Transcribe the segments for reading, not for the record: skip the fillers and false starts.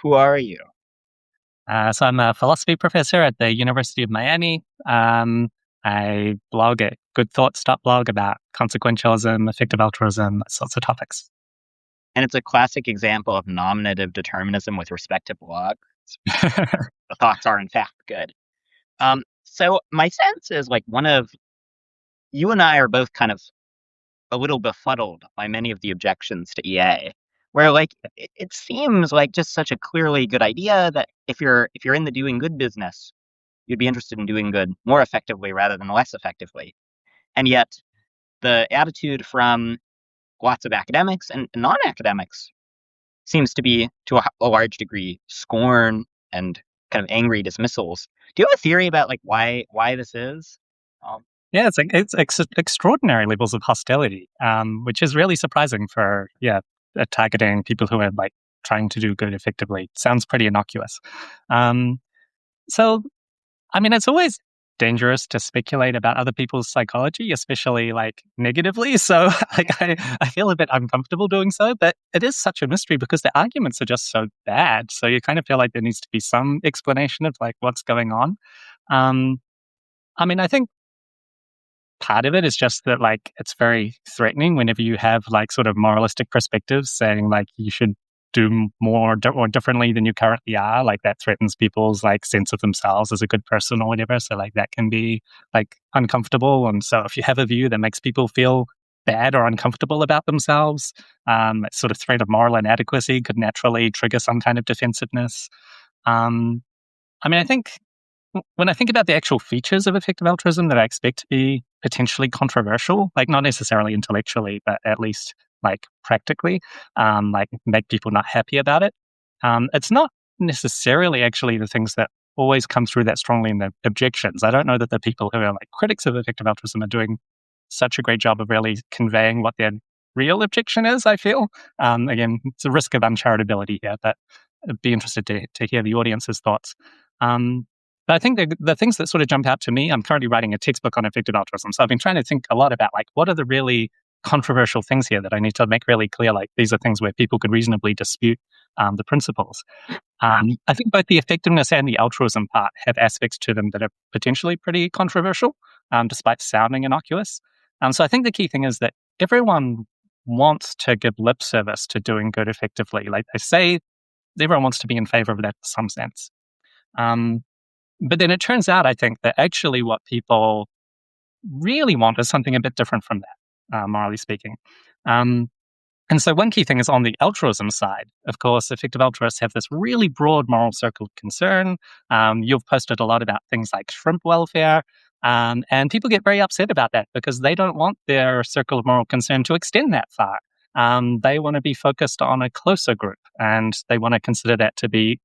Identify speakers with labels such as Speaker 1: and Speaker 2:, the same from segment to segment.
Speaker 1: who are you?
Speaker 2: So I'm a philosophy professor at the University of Miami. I blog at goodthoughts.blog about consequentialism, effective altruism, sorts of topics.
Speaker 1: And it's a classic example of nominative determinism with respect to blogs. The thoughts are in fact good. So my sense is like one of you and I are both kind of a little befuddled by many of the objections to EA, where like it seems like just such a clearly good idea that if you're in the doing good business, you'd be interested in doing good more effectively rather than less effectively. And yet the attitude from lots of academics and non-academics seems to be, to a large degree, scorn and kind of angry dismissals. Do you have a theory about like why this is? Um,
Speaker 2: Yeah, it's extraordinary levels of hostility, which is really surprising for targeting people who are like trying to do good effectively. Sounds pretty innocuous. Um, so I mean, it's always dangerous to speculate about other people's psychology, especially like negatively. So I feel a bit uncomfortable doing so, but it is such a mystery because the arguments are just so bad. So you kind of feel like there needs to be some explanation of like what's going on. Um, I mean, I think part of it is just that like it's very threatening whenever you have like sort of moralistic perspectives saying like you should do more or differently than you currently are. Like that threatens people's like sense of themselves as a good person or whatever. So like that can be like uncomfortable. And so if you have a view that makes people feel bad or uncomfortable about themselves, sort of threat of moral inadequacy could naturally trigger some kind of defensiveness. Um, I mean, I think when I think about the actual features of effective altruism that I expect to be potentially controversial, like not necessarily intellectually, but at least like practically, like make people not happy about it. It's not necessarily actually the things that always come through that strongly in the objections. I don't know that the people who are like critics of effective altruism are doing such a great job of really conveying what their real objection is, I feel. Again, it's a risk of uncharitability here, but I'd be interested to hear the audience's thoughts. Um, but I think the things that sort of jump out to me, I'm currently writing a textbook on effective altruism. So I've been trying to think a lot about like, what are the really controversial things here that I need to make really clear? Like these are things where people could reasonably dispute the principles. I think both the effectiveness and the altruism part have aspects to them that are potentially pretty controversial, despite sounding innocuous. So I think the key thing is that everyone wants to give lip service to doing good effectively. Like they say, everyone wants to be in favor of that in some sense. But then it turns out, I think, that actually what people really want is something a bit different from that, morally speaking. And so one key thing is on the altruism side. Of course, effective altruists have this really broad moral circle of concern. You've posted a lot about things like shrimp welfare. And people get very upset about that because they don't want their circle of moral concern to extend that far. They want to be focused on a closer group, and they want to consider that to be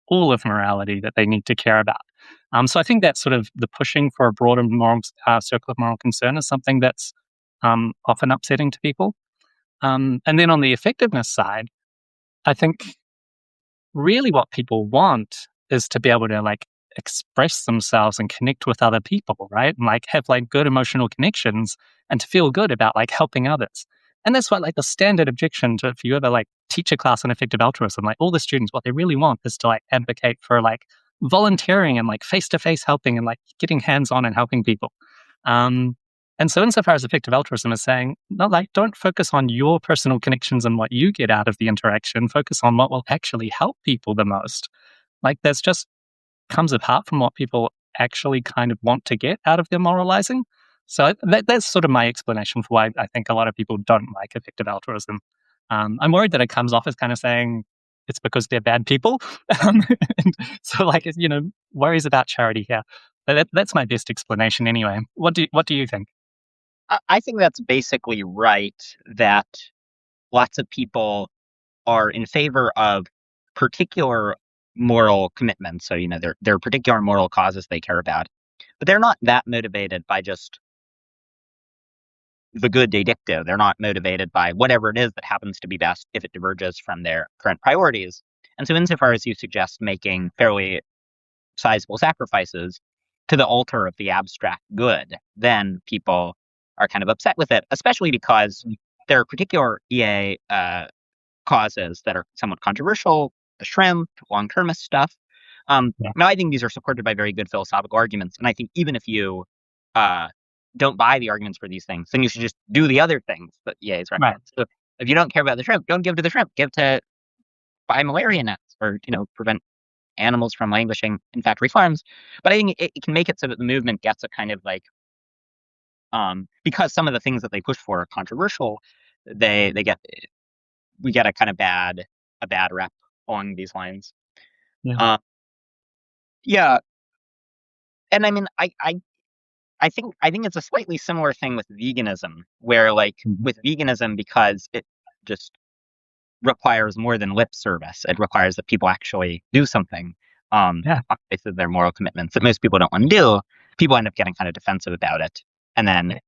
Speaker 2: all of morality that they need to care about. So I think that sort of the pushing for a broader moral circle of moral concern is something that's often upsetting to people. And then on the effectiveness side, I think really what people want is to be able to like express themselves and connect with other people, right? And like have like good emotional connections and to feel good about like helping others. And that's what like the standard objection to if you ever like teach a class on effective altruism, like all the students, what they really want is to like advocate for like volunteering and like face-to-face helping and like getting hands-on and helping people. And so insofar as effective altruism is saying, no, like don't focus on your personal connections and what you get out of the interaction, focus on what will actually help people the most. Like that's just comes apart from what people actually kind of want to get out of their moralizing. So that's sort of my explanation for why I think a lot of people don't like effective altruism. I'm worried that it comes off as kind of saying it's because they're bad people. And so like, worries about charity here. But that's my best explanation anyway. What do you think?
Speaker 1: I think that's basically right, that lots of people are in favor of particular moral commitments. So, there are particular moral causes they care about, but they're not that motivated by just the good they dictate. They're not motivated by whatever it is that happens to be best if it diverges from their current priorities. And so insofar as you suggest making fairly sizable sacrifices to the altar of the abstract good, then people are kind of upset with it, especially because there are particular EA causes that are somewhat controversial, the shrimp, long-termist stuff.
Speaker 2: Yeah.
Speaker 1: Now, I think these are supported by very good philosophical arguments, and I think even if you uh, don't buy the arguments for these things, then you should just do the other things that EAs
Speaker 2: Right.
Speaker 1: recommend. So if you don't care about the shrimp, don't give to the shrimp. Give to buy malaria nets, or prevent animals from languishing in factory farms. But I think it can make it so that the movement gets a kind of like, because some of the things that they push for are controversial, they get we get a bad rep along these lines.
Speaker 2: Yeah.
Speaker 1: Uh, yeah, and I mean, I think it's a slightly similar thing with veganism, where like
Speaker 2: Mhm.
Speaker 1: with veganism, because it just requires more than lip service. It requires that people actually do something
Speaker 2: Yeah.
Speaker 1: on the basis of their moral commitments that most people don't want to do. People end up getting kind of defensive about it, and then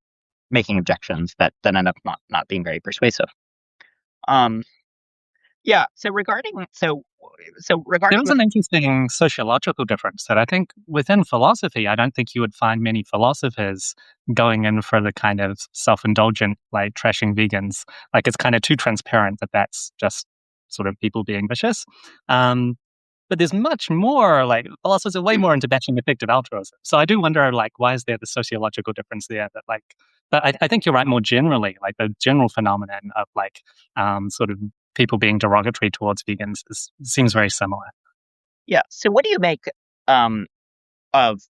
Speaker 1: making objections that then end up not being very persuasive. Um, yeah. So
Speaker 2: There
Speaker 1: regarding
Speaker 2: is
Speaker 1: the
Speaker 2: an interesting sociological difference that I think within philosophy, I don't think you would find many philosophers going in for the kind of self-indulgent, like trashing vegans. Like it's kind of too transparent that that's just sort of people being vicious. Um, but there's much more, like philosophers are way more into batching effective altruism. So I do wonder, like, why is there the sociological difference there? That like, but I think you're right. More generally, like the general phenomenon of like sort of people being derogatory towards vegans seems very similar.
Speaker 1: Yeah. So what do you make um of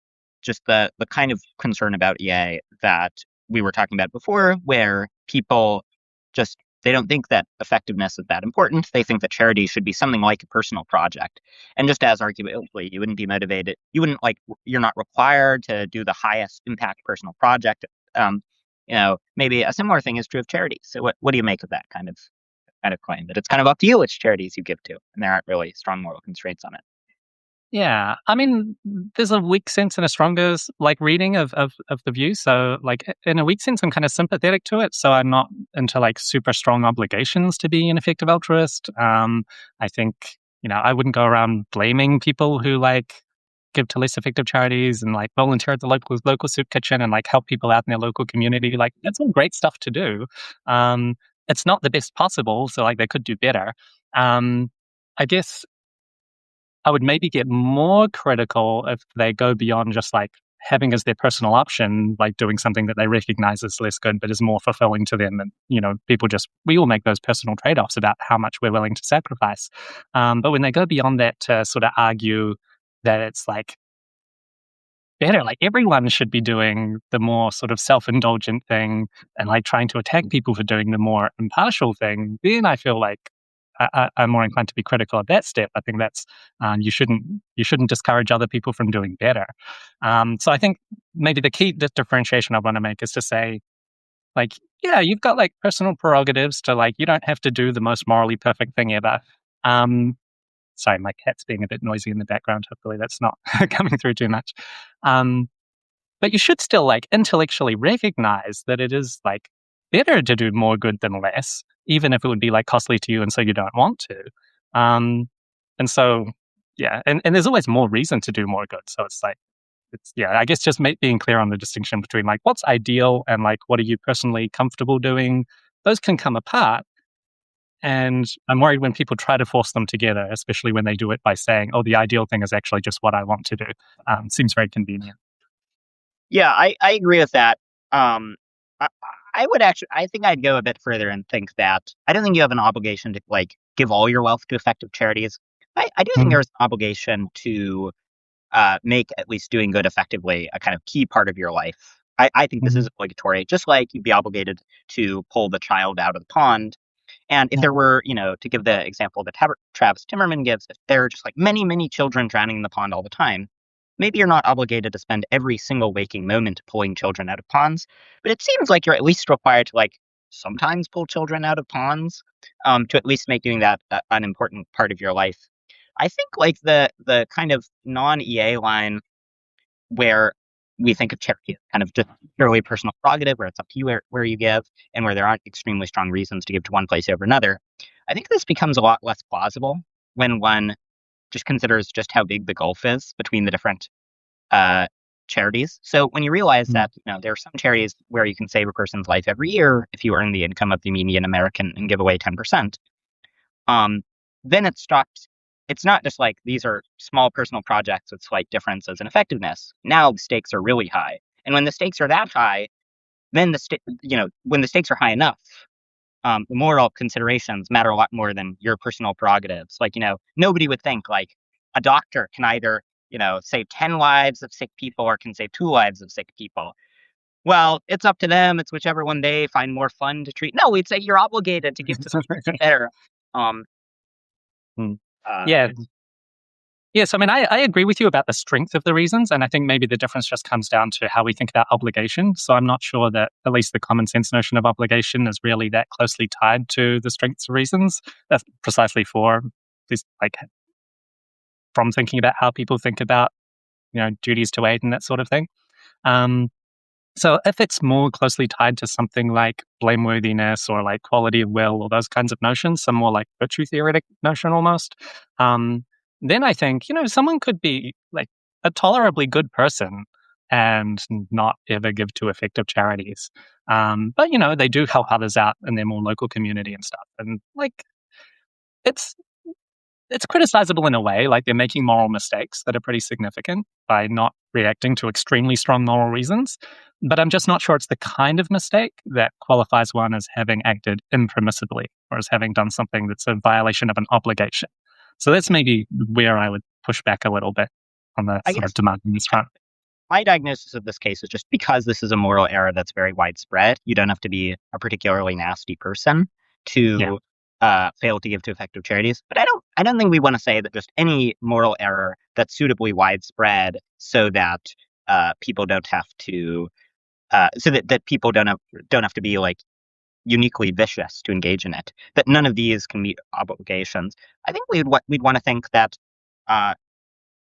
Speaker 1: just the kind of concern about EA that we were talking about before, where people just they don't think that effectiveness is that important. They think that charity should be something like a personal project. And just as arguably, you wouldn't be motivated, you're not required to do the highest impact personal project. Um, maybe a similar thing is true of charity. So what do you make of that kind of claim that it's kind of up to you which charities you give to, and there aren't really strong moral constraints on it?
Speaker 2: Yeah, I mean, there's a weak sense and a stronger like reading of the view. So, like in a weak sense, I'm kind of sympathetic to it. So I'm not into like super strong obligations to be an effective altruist. I think I wouldn't go around blaming people who like give to less effective charities and like volunteer at the local soup kitchen and like help people out in their local community. Like that's all great stuff to do. Um, it's not the best possible, so like they could do better. Um, I guess I would maybe get more critical if they go beyond just like having as their personal option, like doing something that they recognize as less good, but is more fulfilling to them. And, people we all make those personal trade offs about how much we're willing to sacrifice. But when they go beyond that to sort of argue that it's like better, like everyone should be doing the more sort of self indulgent thing and like trying to attack people for doing the more impartial thing, then I feel like I'm more inclined to be critical of that step. I think that's you shouldn't discourage other people from doing better. So I think maybe the key differentiation I want to make is to say, like, yeah, you've got like personal prerogatives to like you don't have to do the most morally perfect thing ever. Um, Sorry, my cat's being a bit noisy in the background. Hopefully, that's not coming through too much. Um, but you should still like intellectually recognize that it is like better to do more good than less, even if it would be like costly to you and so you don't want to. And so, yeah, and there's always more reason to do more good. So it's like, yeah, I guess just being clear on the distinction between like what's ideal and like what are you personally comfortable doing. Those can come apart. And I'm worried when people try to force them together, especially when they do it by saying, oh, the ideal thing is actually just what I want to do. Seems very convenient.
Speaker 1: Yeah, I agree with that. Um, I, I think I'd go a bit further and think that I don't think you have an obligation to like give all your wealth to effective charities. I do think
Speaker 2: Mm,
Speaker 1: there's an obligation to make at least doing good effectively a kind of key part of your life. I think this is
Speaker 2: mhm,
Speaker 1: obligatory, just like you'd be obligated to pull the child out of the pond. And if
Speaker 2: yeah,
Speaker 1: there were, to give the example that Travis Timmerman gives, if there are just like many, many children drowning in the pond all the time, maybe you're not obligated to spend every single waking moment pulling children out of ponds, but it seems like you're at least required to like sometimes pull children out of ponds, to at least make doing that an important part of your life. I think like the kind of non-EA line where we think of charity as kind of just purely personal prerogative, where it's up to you where you give, and where there aren't extremely strong reasons to give to one place over another. I think this becomes a lot less plausible when one just considers just how big the gulf is between the different uh, charities. So when you realize
Speaker 2: mm,
Speaker 1: that there are some charities where you can save a person's life every year if you earn the income of the median American and give away 10%, um, then it stops. it's not just like these are small personal projects with slight differences in effectiveness. Now the stakes are really high. And when the stakes are that high, then when the stakes are high enough, the moral considerations matter a lot more than your personal prerogatives. Like, nobody would think like a doctor can either, save 10 lives of sick people or can save 2 lives of sick people. Well, it's up to them. It's whichever one they find more fun to treat. No, we'd say you're obligated to give to better. Um,
Speaker 2: Hmm.
Speaker 1: uh,
Speaker 2: Yeah. Yes, I mean, I agree with you about the strength of the reasons, and I think maybe the difference just comes down to how we think about obligation. So I'm not sure that at least the common sense notion of obligation is really that closely tied to the strengths of reasons. That's precisely for this, like, from thinking about how people think about, duties to aid and that sort of thing. Um, So if it's more closely tied to something like blameworthiness or like quality of will or those kinds of notions, some more like virtue theoretic notion almost, um, then I think, someone could be like a tolerably good person and not ever give to effective charities. But, they do help others out in their more local community and stuff. And like, it's it's criticizable in a way, like they're making moral mistakes that are pretty significant by not reacting to extremely strong moral reasons. But I'm just not sure it's the kind of mistake that qualifies one as having acted impermissibly or as having done something that's a violation of an obligation. So that's maybe where I would push back a little bit on the
Speaker 1: I
Speaker 2: sort
Speaker 1: guess
Speaker 2: of demand on this front.
Speaker 1: my diagnosis of this case is just because this is a moral error that's very widespread. You don't have to be a particularly nasty person
Speaker 2: Yeah.
Speaker 1: to fail to give to effective charities. But I don't think we want to say that just any moral error that's suitably widespread, so that people don't have to, so that people don't have to be like uniquely vicious to engage in it. That none of these can meet obligations. I think we'd want to think that uh,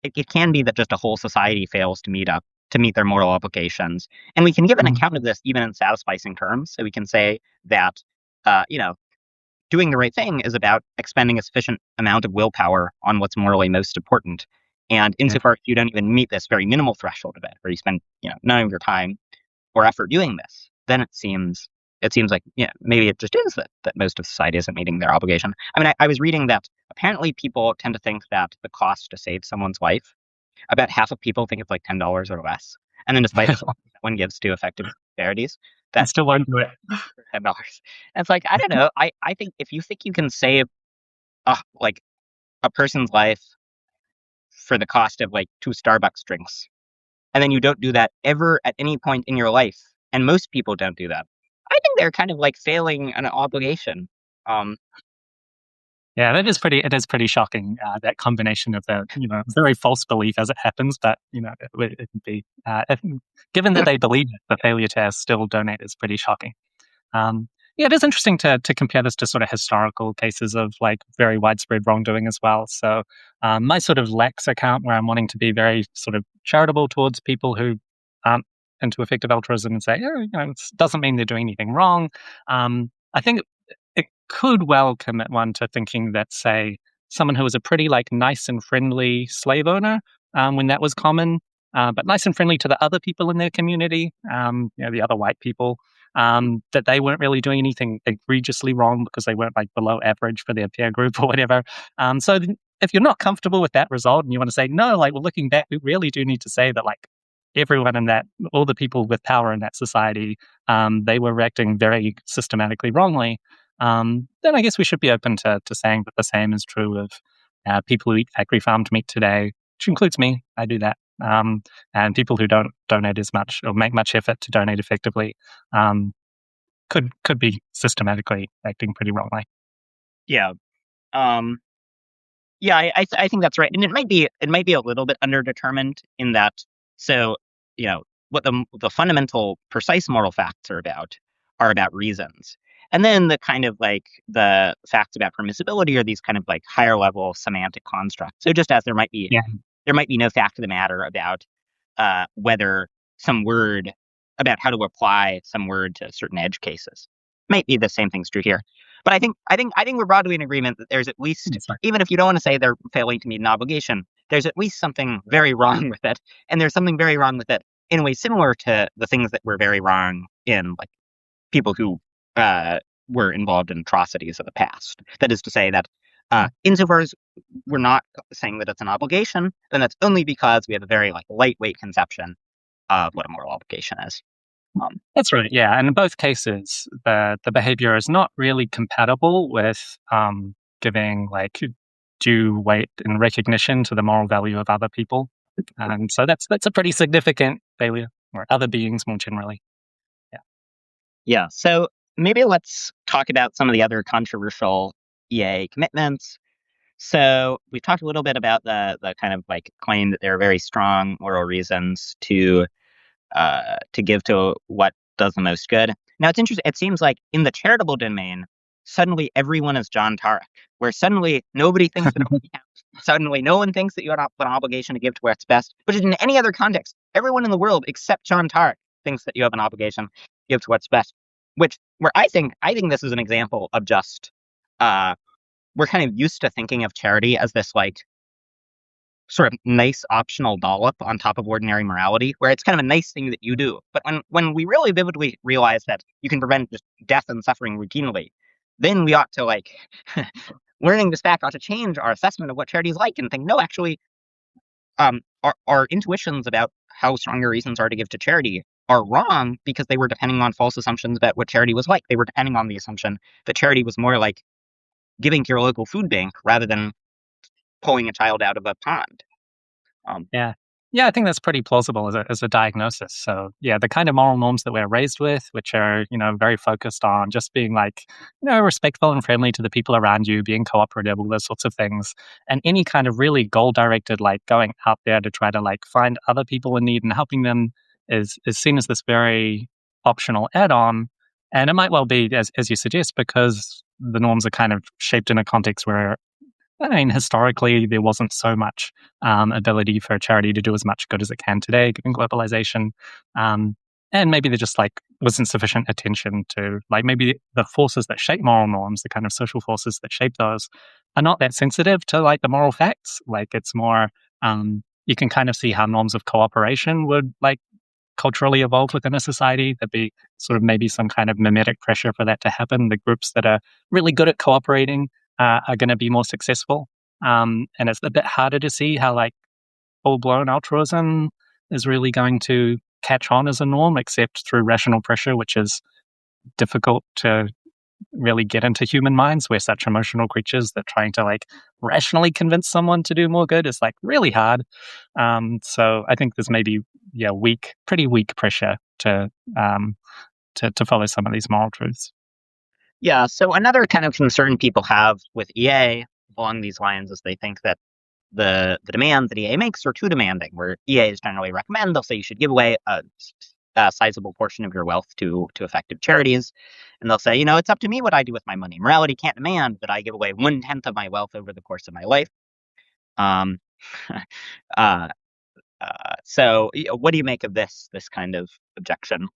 Speaker 1: it can be that just a whole society fails to meet their moral obligations. And we can give an
Speaker 2: Mhm.
Speaker 1: account of this even in satisficing terms. So we can say that, doing the right thing is about expending a sufficient amount of willpower on what's morally most important. And
Speaker 2: Yeah.
Speaker 1: insofar as you don't even meet this very minimal threshold of it, or you spend, none of your time or effort doing this, then it seems like, maybe it just is that most of society isn't meeting their obligation. I mean, I was reading that apparently people tend to think that the cost to save someone's life, about half of people think it's like $10 or less. And then despite this, one gives to effective charities
Speaker 2: I
Speaker 1: that
Speaker 2: still won't do it.
Speaker 1: $10. And it's like, I don't know. I think if you think you can save like a person's life for the cost of like 2 Starbucks drinks, and then you don't do that ever at any point in your life, and most people don't do that, I think they're kind of like failing an obligation. Um,
Speaker 2: Yeah, it is pretty shocking, that combination of the, very false belief as it happens, but, it would be, given that they believe it, the failure to still donate is pretty shocking. Um, yeah, it is interesting to compare this to sort of historical cases of like very widespread wrongdoing as well. So, my sort of lax account where I'm wanting to be very sort of charitable towards people who aren't into effective altruism and say, oh, it doesn't mean they're doing anything wrong. I think it could well commit one to thinking that, say, someone who was a pretty like nice and friendly slave owner, when that was common, but nice and friendly to the other people in their community, the other white people, that they weren't really doing anything egregiously wrong because they weren't like below average for their peer group or whatever. If you're not comfortable with that result and you want to say, no, like, well, looking back, we really do need to say that, like, everyone in that, all the people with power in that society, they were reacting very systematically wrongly, then I guess we should be open to saying that the same is true of people who eat factory farmed meat today, which includes me. I do that. And people who don't donate as much or make much effort to donate effectively, um, could be systematically acting pretty wrongly.
Speaker 1: yeah. Um, Yeah, I think that's right, and it might be a little bit underdetermined in that. So, what the fundamental precise moral facts are about reasons, and then the kind of like the facts about permissibility are these kind of like higher level semantic constructs. So just as
Speaker 2: Yeah.
Speaker 1: there might be no fact of the matter about whether some word about how to apply some word to certain edge cases. Might be the same thing's true here. But I think we're broadly in agreement that there's at least,
Speaker 2: That's right.
Speaker 1: even if you don't want to say they're failing to meet an obligation, there's at least something very wrong with it. And there's something very wrong with it in a way similar to the things that were very wrong in like people who uh, were involved in atrocities of the past. That is to say that insofar as we're not saying that it's an obligation, then that's only because we have a very like lightweight conception of what a moral obligation is.
Speaker 2: That's right. Yeah, and in both cases, the behavior is not really compatible with giving like due weight and recognition to the moral value of other people, and so that's a pretty significant failure, or other beings more generally. Yeah.
Speaker 1: Yeah. So maybe let's talk about some of the other controversial EA commitments. So we've talked a little bit about the kind of like claim that there are very strong moral reasons to give to what does the most good. Now it's interesting. It seems like in the charitable domain, suddenly everyone is John Tarek, where suddenly nobody thinks that suddenly no one thinks that you have an obligation to give to what's best. But in any other context, everyone in the world except John Tarek thinks that you have an obligation to give to what's best. Which where I think this is an example of just we're kind of used to thinking of charity as this like sort of nice optional dollop on top of ordinary morality, where it's kind of a nice thing that you do. But when we really vividly realize that you can prevent just death and suffering routinely, then we ought to like learning this fact ought to change our assessment of what charity is like and think, no, actually, our intuitions about how strong your reasons are to give to charity are wrong because they were depending on false assumptions about what charity was like. They were depending on the assumption that charity was more like giving to your local food bank rather than pulling a child out of a pond. Um,
Speaker 2: Yeah. Yeah, I think that's pretty plausible as a diagnosis. So yeah, the kind of moral norms that we're raised with, which are, very focused on just being like, respectful and friendly to the people around you, being cooperative, all those sorts of things. And any kind of really goal directed, like going out there to try to like find other people in need and helping them is seen as this very optional add-on. And it might well be, as you suggest, because the norms are kind of shaped in a context where I mean, historically, there wasn't so much ability for charity to do as much good as it can today, given globalization. And maybe there just like wasn't sufficient attention to like maybe the forces that shape moral norms, the kind of social forces that shape those, are not that sensitive to like the moral facts. Like it's more, you can kind of see how norms of cooperation would like culturally evolve within a society. There'd be sort of maybe some kind of mimetic pressure for that to happen. The groups that are really good at cooperating are going to be more successful. And it's a bit harder to see how like full-blown altruism is really going to catch on as a norm, except through rational pressure, which is difficult to really get into human minds. We're such emotional creatures that trying to like rationally convince someone to do more good is like really hard. So I think there's maybe pretty weak pressure to follow some of these moral truths.
Speaker 1: Yeah, so another kind of concern people have with EA along these lines is they think that the demands that EA makes are too demanding, where EAs generally recommend, they'll say you should give away a sizable portion of your wealth to effective charities. And they'll say, it's up to me what I do with my money. Morality can't demand that I give away 1/10 of my wealth over the course of my life. Um, uh, so what do you make of this kind of objection?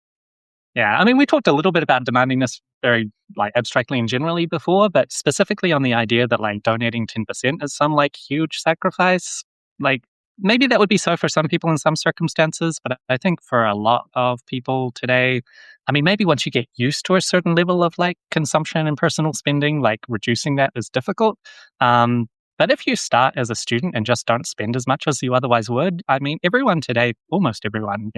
Speaker 2: Yeah, I mean, we talked a little bit about demanding this very like abstractly and generally before, but specifically on the idea that like donating 10% is some like huge sacrifice. Like maybe that would be so for some people in some circumstances, but I think for a lot of people today, I mean, maybe once you get used to a certain level of like consumption and personal spending, like reducing that is difficult. But if you start as a student and just don't spend as much as you otherwise would, I mean, everyone today, almost everyone,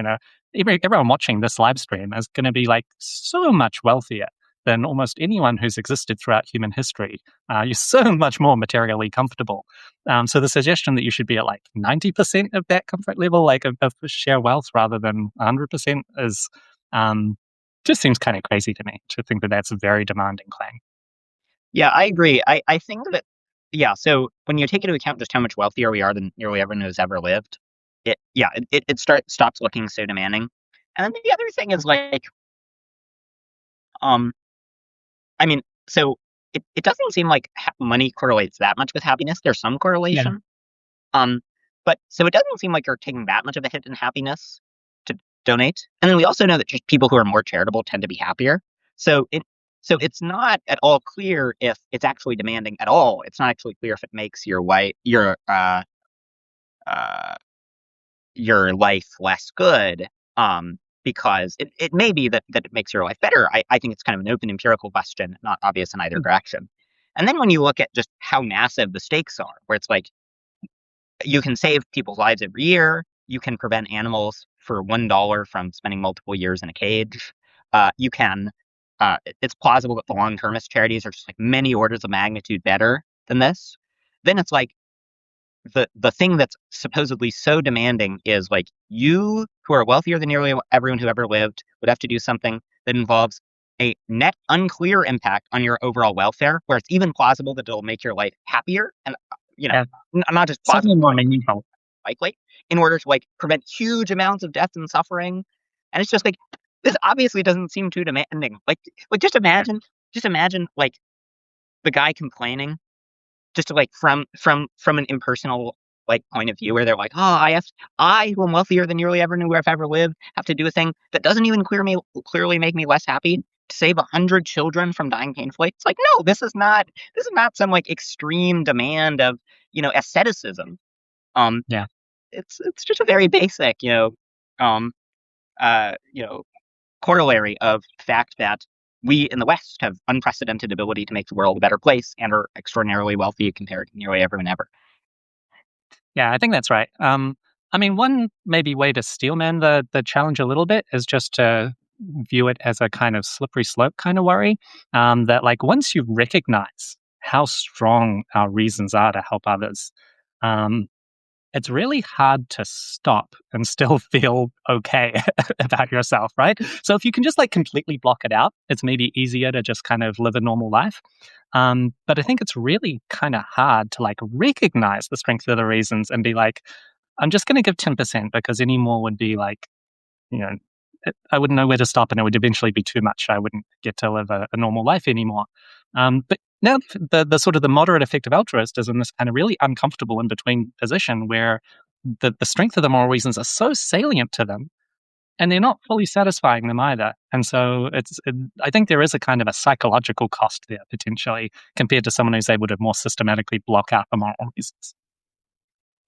Speaker 2: everyone watching this live stream is going to be like so much wealthier than almost anyone who's existed throughout human history. You're so much more materially comfortable. So the suggestion that you should be at like 90% of that comfort level, like of share wealth rather than 100% is just seems kind of crazy to me to think that that's a very demanding claim.
Speaker 1: Yeah, I agree. I think that, yeah, so when you take into account just how much wealthier we are than nearly everyone who's ever lived, it stops looking so demanding. And then the other thing is like, um, I mean, so it doesn't seem like money correlates that much with happiness. There's some
Speaker 2: Yeah.
Speaker 1: correlation. Um, but so it doesn't seem like you're taking that much of a hit in happiness to donate. And then we also know that just people who are more charitable tend to be happier. So it's not at all clear if it's actually demanding at all. It's not actually clear if it makes uh your life less good. Because it may be that it makes your life better. I think it's kind of an open empirical question, not obvious in either direction. And then when you look at just how massive the stakes are, where it's like you can save people's lives every year, you can prevent animals for $1 from spending multiple years in a cage. You can. It's plausible that the long-termist charities are just like many orders of magnitude better than this. Then it's like the thing that's supposedly so demanding is like you who are wealthier than nearly everyone who ever lived would have to do something that involves a net unclear impact on your overall welfare, where it's even plausible that it'll make your life happier and
Speaker 2: Yeah,
Speaker 1: not just
Speaker 2: something
Speaker 1: plausible,
Speaker 2: more
Speaker 1: but
Speaker 2: meaningful.
Speaker 1: likely in order to like prevent huge amounts of death and suffering. And it's just like this obviously doesn't seem too demanding. Like just imagine like the guy complaining just to like from an impersonal like point of view where they're like, oh, I who am wealthier than nearly everyone who have ever lived have to do a thing that doesn't even clearly make me less happy to save 100 children from dying painfully. It's like, no, this is not some like extreme demand of asceticism. Um,
Speaker 2: Yeah.
Speaker 1: it's just a very basic um uh you know corollary of the fact that we in the West have unprecedented ability to make the world a better place and are extraordinarily wealthy compared to nearly everyone ever.
Speaker 2: Yeah, I think that's right. I mean, one maybe way to steelman the challenge a little bit is just to view it as a kind of slippery slope kind of worry. That like once you recognize how strong our reasons are to help others, um, it's really hard to stop and still feel okay about yourself, right? So if you can just like completely block it out, it's maybe easier to just kind of live a normal life. But I think it's really kind of hard to like recognize the strength of the reasons and be like, I'm just going to give 10% because any more would be like, you know, I wouldn't know where to stop and it would eventually be too much. I wouldn't get to live a normal life anymore. But now the sort of the moderate effective altruist is in this kind of really uncomfortable in between position where the strength of the moral reasons are so salient to them and they're not fully satisfying them either. And so I think there is a kind of a psychological cost there potentially compared to someone who's able to more systematically block out the moral reasons.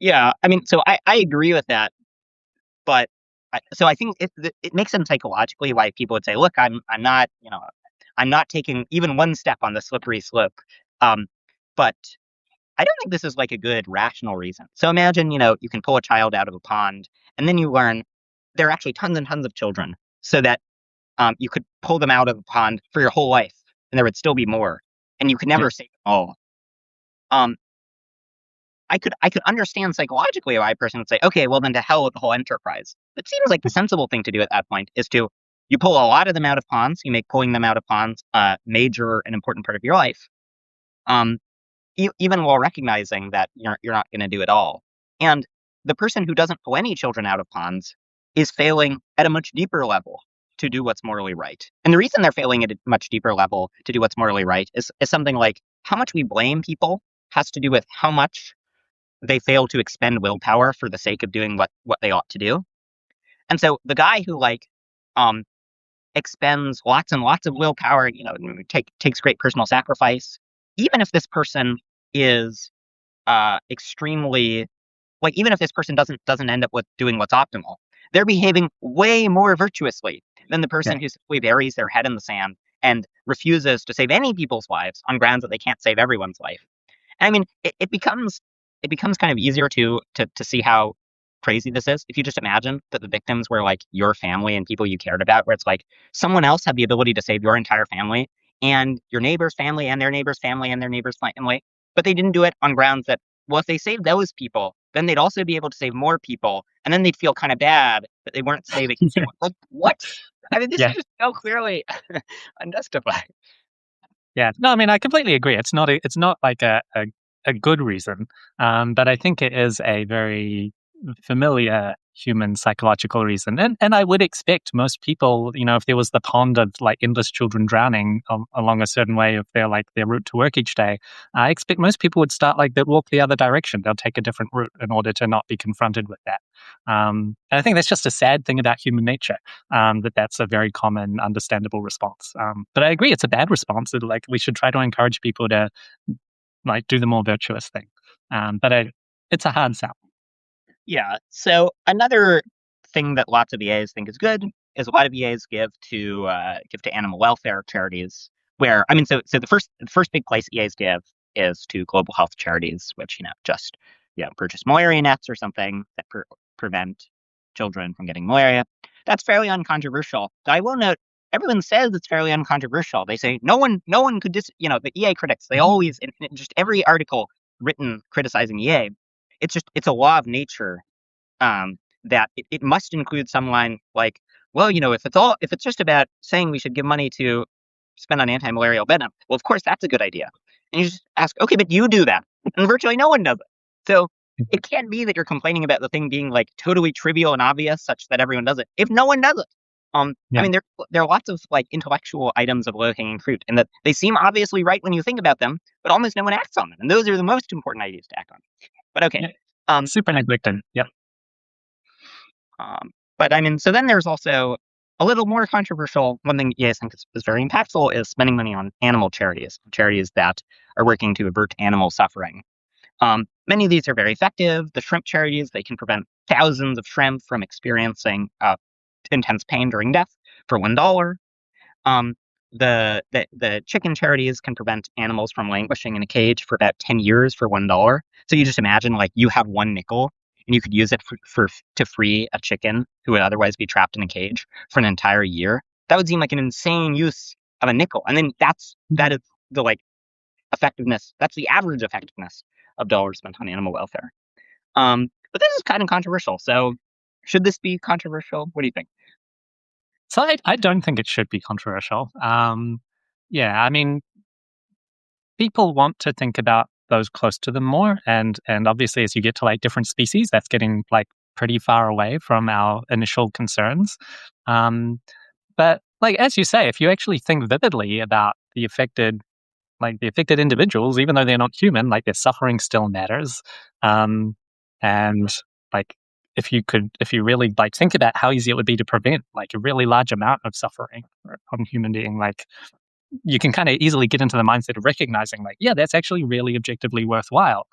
Speaker 1: Yeah, I mean, so I agree with that, but so I think it makes sense psychologically why people would say, look, I'm not I'm not taking even one step on the slippery slope. Um, but I don't think this is like a good rational reason. So imagine, you can pull a child out of a pond and then you learn there are actually tons and tons of children so that you could pull them out of the pond for your whole life and there would still be more and you could
Speaker 2: Yeah.
Speaker 1: never save them all. Um, I could understand psychologically why a person would say, okay, well then to hell with the whole enterprise. It seems like the sensible thing to do at that point is to you pull a lot of them out of ponds, you make pulling them out of ponds a major and important part of your life. Um, even while recognizing that you're not going to do it all. And the person who doesn't pull any children out of ponds is failing at a much deeper level to do what's morally right. And the reason they're failing at a much deeper level to do what's morally right is something like how much we blame people has to do with how much they fail to expend willpower for the sake of doing what they ought to do. And so the guy who um expends lots and lots of willpower, takes great personal sacrifice, even if this person is extremely like even if this person doesn't end up with doing what's optimal, they're behaving way more virtuously than the
Speaker 2: Yeah.
Speaker 1: person who simply buries their head in the sand and refuses to save any people's lives on grounds that they can't save everyone's life. I mean, it becomes kind of easier to see how crazy this is if you just imagine that the victims were like your family and people you cared about, where it's like someone else had the ability to save your entire family and your neighbor's family and their neighbor's family and their neighbor's family, but they didn't do it on grounds that, well, if they saved those people, then they'd also be able to save more people, and then they'd feel kind of bad that they weren't saving anyone. Like what? I mean, this is
Speaker 2: Yeah.
Speaker 1: just so clearly unjustified.
Speaker 2: Yeah. No, I mean, I completely agree. It's not like a good reason, but I think it is a very familiar human psychological reason. And I would expect most people, if there was the pond of like endless children drowning along a certain way of their route to work each day, I expect most people would start like they'll walk the other direction. They'll take a different route in order to not be confronted with that. And I think that's just a sad thing about human nature, that's a very common, understandable response. But I agree, it's a bad response. Like we should try to encourage people to like do the more virtuous thing. It's a hard sell.
Speaker 1: Yeah. So another thing that lots of EAs think is good is a lot of EAs give to animal welfare charities, where I mean, so the first big place EAs give is to global health charities, which just purchase malaria nets or something that prevent children from getting malaria. That's fairly uncontroversial. Though I will note, everyone says it's fairly uncontroversial. They say no one could the EA critics. They always in just every article written criticizing EA, it's a law of nature that it must include some line like, well, if it's just about saying we should give money to spend on anti-malarial venom, well, of course that's a good idea. And you just ask, okay, but you do that, and virtually no one does it. So it can't be that you're complaining about the thing being like totally trivial and obvious, such that everyone does it, if no one does it. I
Speaker 2: Yeah.
Speaker 1: mean, there are lots of like intellectual items of low-hanging fruit, and that they seem obviously right when you think about them, but almost no one acts on them, and those are the most important ideas to act on. But okay.
Speaker 2: Yeah.
Speaker 1: Um,
Speaker 2: Super neglected. Yep.
Speaker 1: but I mean, so then there's also a little more controversial. One thing EA think is very impactful is spending money on animal charities that are working to avert animal suffering. Many of these are very effective. The shrimp charities, they can prevent thousands of shrimp from experiencing intense pain during death for $1. Um, the chicken charities can prevent animals from languishing in a cage for about 10 years for $1. So you just imagine like you have one nickel and you could use it to free a chicken who would otherwise be trapped in a cage for an entire year. That would seem like an insane use of a nickel. And then that is the like effectiveness. That's the average effectiveness of dollars spent on animal welfare. But this is kind of controversial. So should this be controversial? What do you think?
Speaker 2: So I don't think it should be controversial. Yeah, I mean, people want to think about those close to them more, and obviously, as you get to like different species, that's getting like pretty far away from our initial concerns. But like as you say, if you actually think vividly about the affected individuals, even though they're not human, like their suffering still matters. And like if you really like think about how easy it would be to prevent like a really large amount of suffering on a human being, like you can kind of easily get into the mindset of recognizing like, yeah, that's actually really objectively worthwhile.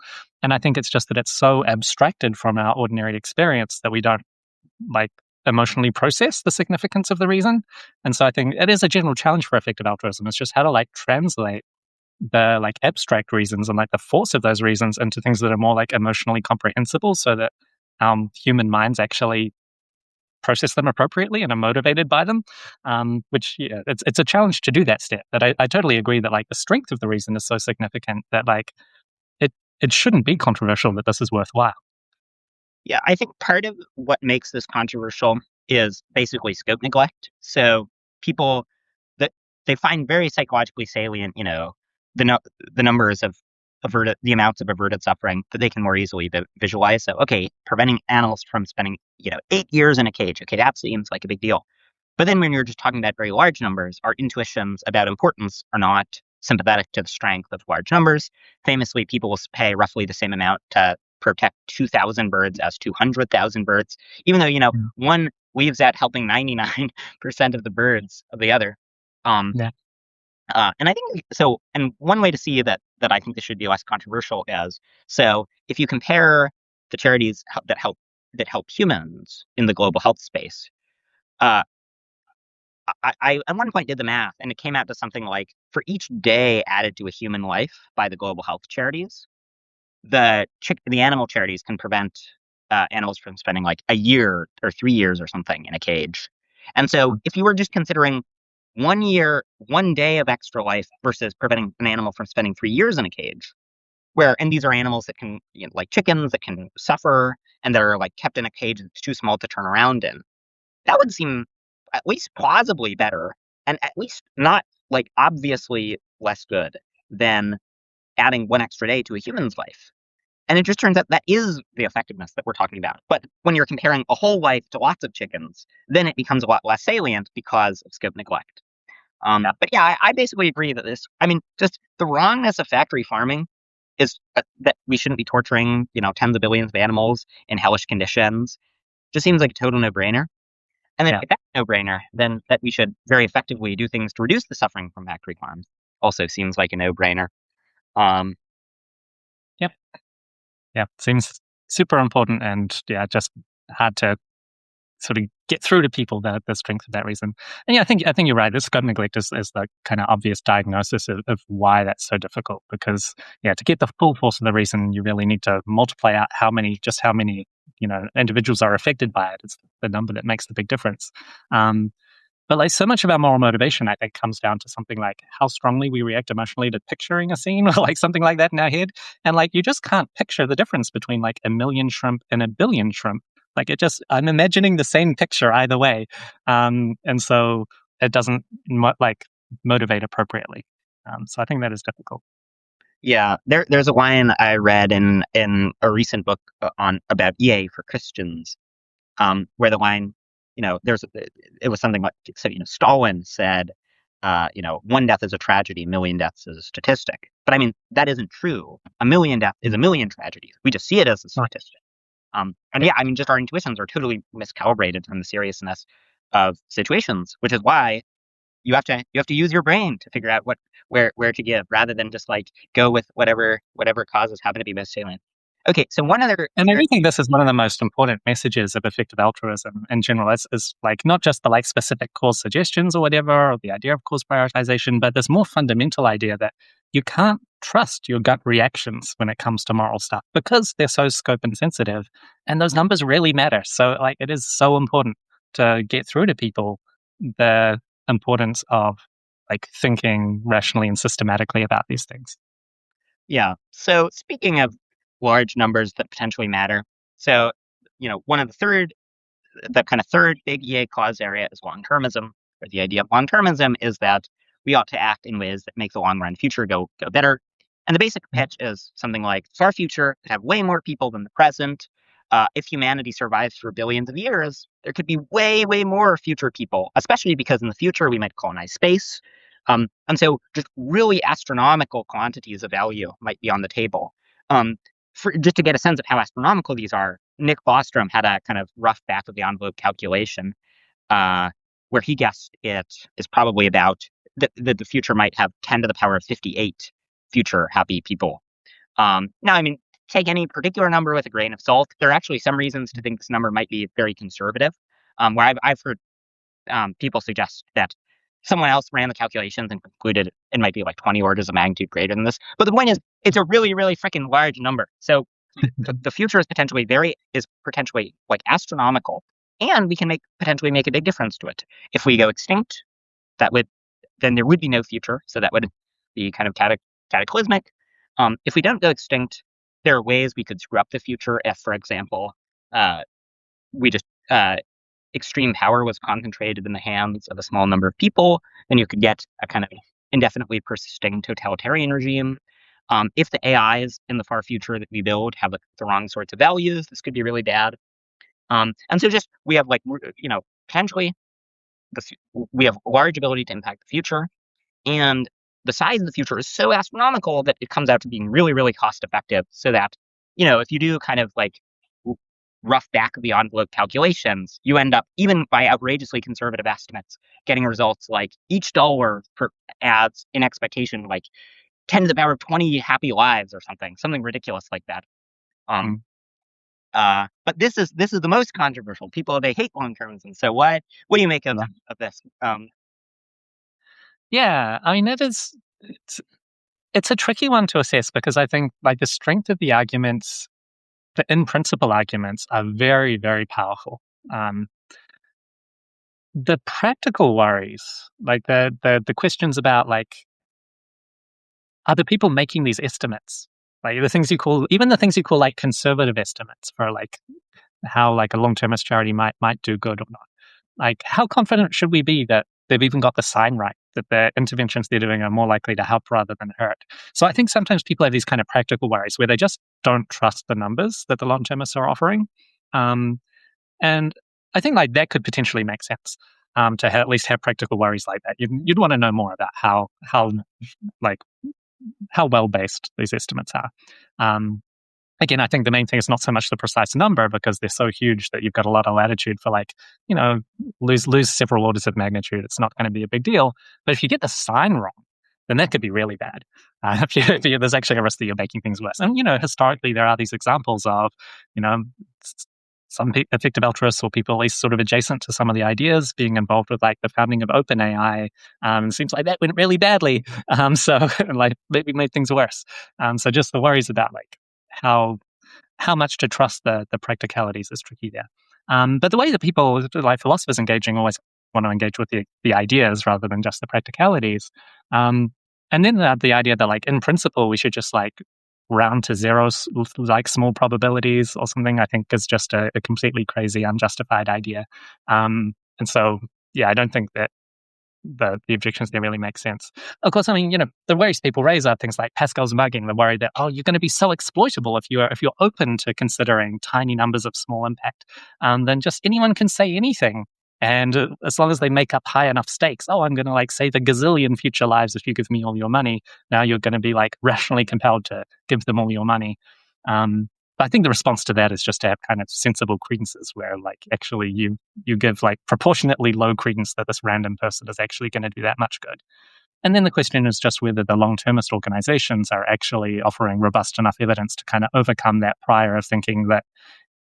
Speaker 2: And I think it's just that it's so abstracted from our ordinary experience that we don't like emotionally process the significance of the reason. And so I think it is a general challenge for effective altruism. It's just how to like translate the like abstract reasons and like the force of those reasons into things that are more like emotionally comprehensible, so that human minds actually process them appropriately and are motivated by them. Which it's a challenge to do that step. But I totally agree that like the strength of the reason is so significant that like it shouldn't be controversial that this is worthwhile.
Speaker 1: Yeah, I think part of what makes this controversial is basically scope neglect. So people that they find very psychologically salient, the no, the numbers of the amounts of averted suffering that they can more easily visualize. So, okay, preventing animals from spending 8 years in a cage. Okay, that seems like a big deal. But then when you're just talking about very large numbers, our intuitions about importance are not sympathetic to the strength of large numbers. Famously, people will pay roughly the same amount to protect 2,000 birds as 200,000 birds, even though,
Speaker 2: Mm.
Speaker 1: one leaves out helping 99% of the birds of the other. Um,
Speaker 2: Yeah.
Speaker 1: and I think so. And one way to see that I think this should be less controversial is, so if you compare the charities that help humans in the global health space, uh, I at one point did the math, and it came out to something like for each day added to a human life by the global health charities, the animal charities can prevent animals from spending like a year or 3 years or something in a cage. And so if you were just considering 1 year, 1 day of extra life versus preventing an animal from spending 3 years in a cage, and these are animals that can, like chickens, that can suffer and that are like kept in a cage that's too small to turn around in, that would seem at least plausibly better, and at least not like obviously less good than adding one extra day to a human's life. And it just turns out that is the effectiveness that we're talking about. But when you're comparing a whole life to lots of chickens, then it becomes a lot less salient because of scope neglect. But yeah, I basically agree that I mean, just the wrongness of factory farming is that we shouldn't be torturing, tens of billions of animals in hellish conditions. Just seems like a total no-brainer. And then
Speaker 2: Yeah.
Speaker 1: if that's a no-brainer, then that we should very effectively do things to reduce the suffering from factory farms also seems like a no-brainer. Um,
Speaker 2: Yep. Yeah. Seems super important, and yeah, just hard to sort of get through to people the strength of that reason. And yeah, I think you're right. This scope neglect is the kind of obvious diagnosis of why that's so difficult. Because yeah, to get the full force of the reason, you really need to multiply out how many individuals are affected by it. It's the number that makes the big difference. But like so much of our moral motivation, I think, comes down to something like how strongly we react emotionally to picturing a scene or like something like that in our head. And like you just can't picture the difference between like a million shrimp and a billion shrimp. Like I'm imagining the same picture either way. And so it doesn't motivate appropriately. So I think that is difficult.
Speaker 1: Yeah, there's a line I read in a recent book about EA for Christians, where the line, it was something like, so, Stalin said, one death is a tragedy, a million deaths is a statistic. But I mean, that isn't true. A million deaths is a million tragedies. We just see it as a statistic. And yeah, I mean, just our intuitions are totally miscalibrated from the seriousness of situations, which is why you have to use your brain to figure out where to give, rather than just like go with whatever causes happen to be most salient. Okay, so one other,
Speaker 2: and I do think this is one of the most important messages of effective altruism in general. Is like not just the like specific cause suggestions or whatever, or the idea of cause prioritization, but this more fundamental idea that you can't trust your gut reactions when it comes to moral stuff because they're so scope insensitive, and those numbers really matter. So like it is so important to get through to people the importance of like thinking rationally and systematically about these things.
Speaker 1: Yeah. So speaking of large numbers that potentially matter, so one of the kind of third big EA cause area is long-termism, or the idea of long-termism is that we ought to act in ways that make the long-run future go better. And the basic pitch is something like, far future could have way more people than the present. If humanity survives for billions of years, there could be way, way more future people, especially because in the future we might colonize space. And so just really astronomical quantities of value might be on the table. Just to get a sense of how astronomical these are, Nick Bostrom had a kind of rough back of the envelope calculation where he guessed it is probably about that the future might have 10 to the power of 58 future happy people. Now, I mean, take any particular number with a grain of salt. There are actually some reasons to think this number might be very conservative, where I've heard people suggest that someone else ran the calculations and concluded it might be like 20 orders of magnitude greater than this. But the point is, it's a really, really freaking large number. So the future is potentially like astronomical, and we can potentially make a big difference to it. If we go extinct, then there would be no future. So that would be kind of cataclysmic. If we don't go extinct, there are ways we could screw up the future. If, for example, we just extreme power was concentrated in the hands of a small number of people, then you could get a kind of indefinitely persisting totalitarian regime. If the AIs in the far future that we build have the wrong sorts of values, this could be really bad. And so just we have potentially we have large ability to impact the future, and the size of the future is so astronomical that it comes out to being really, really cost effective. So that if you do kind of like rough back of the envelope calculations, you end up, even by outrageously conservative estimates, getting results like each dollar adds in expectation like 10 to the power of 20 happy lives or something ridiculous like that. But this is the most controversial. People, they hate long-termism. So what do you make of this?
Speaker 2: Yeah, I mean, it's a tricky one to assess because I think like the strength of the arguments, the in principle arguments, are very, very powerful. The practical worries, like the questions about like, are the people making these estimates, like even the things you call like conservative estimates for like how like a long-termist charity might do good or not. Like, how confident should we be that they've even got the sign right, that the interventions they're doing are more likely to help rather than hurt? So I think sometimes people have these kind of practical worries where they just don't trust the numbers that the long-termists are offering. And I think like that could potentially make sense to at least have practical worries like that. You'd want to know more about how well-based these estimates are. Again, I think the main thing is not so much the precise number because they're so huge that you've got a lot of latitude for lose several orders of magnitude. It's not going to be a big deal. But if you get the sign wrong, then that could be really bad. There's actually a risk that you're making things worse. And, historically, there are these examples of, some effective altruists or people at least sort of adjacent to some of the ideas being involved with like the founding of OpenAI. It seems like that went really badly. So like maybe made things worse. So just the worries about like how much to trust the practicalities is tricky there. But the way that people, like philosophers engaging, always want to engage with the ideas rather than just the practicalities. And then the idea that like in principle we should just like round to zeros, like small probabilities or something, I think is just a completely crazy, unjustified idea. And so, yeah, I don't think that the objections there really make sense. Of course, I mean, the worries people raise are things like Pascal's mugging, the worry that, you're going to be so exploitable if you're open to considering tiny numbers of small impact, then just anyone can say anything. And as long as they make up high enough stakes, I'm going to like save a gazillion future lives if you give me all your money. Now you're going to be like rationally compelled to give them all your money. But I think the response to that is just to have kind of sensible credences where like actually you give like proportionately low credence that this random person is actually going to do that much good. And then the question is just whether the long-termist organizations are actually offering robust enough evidence to kind of overcome that prior of thinking that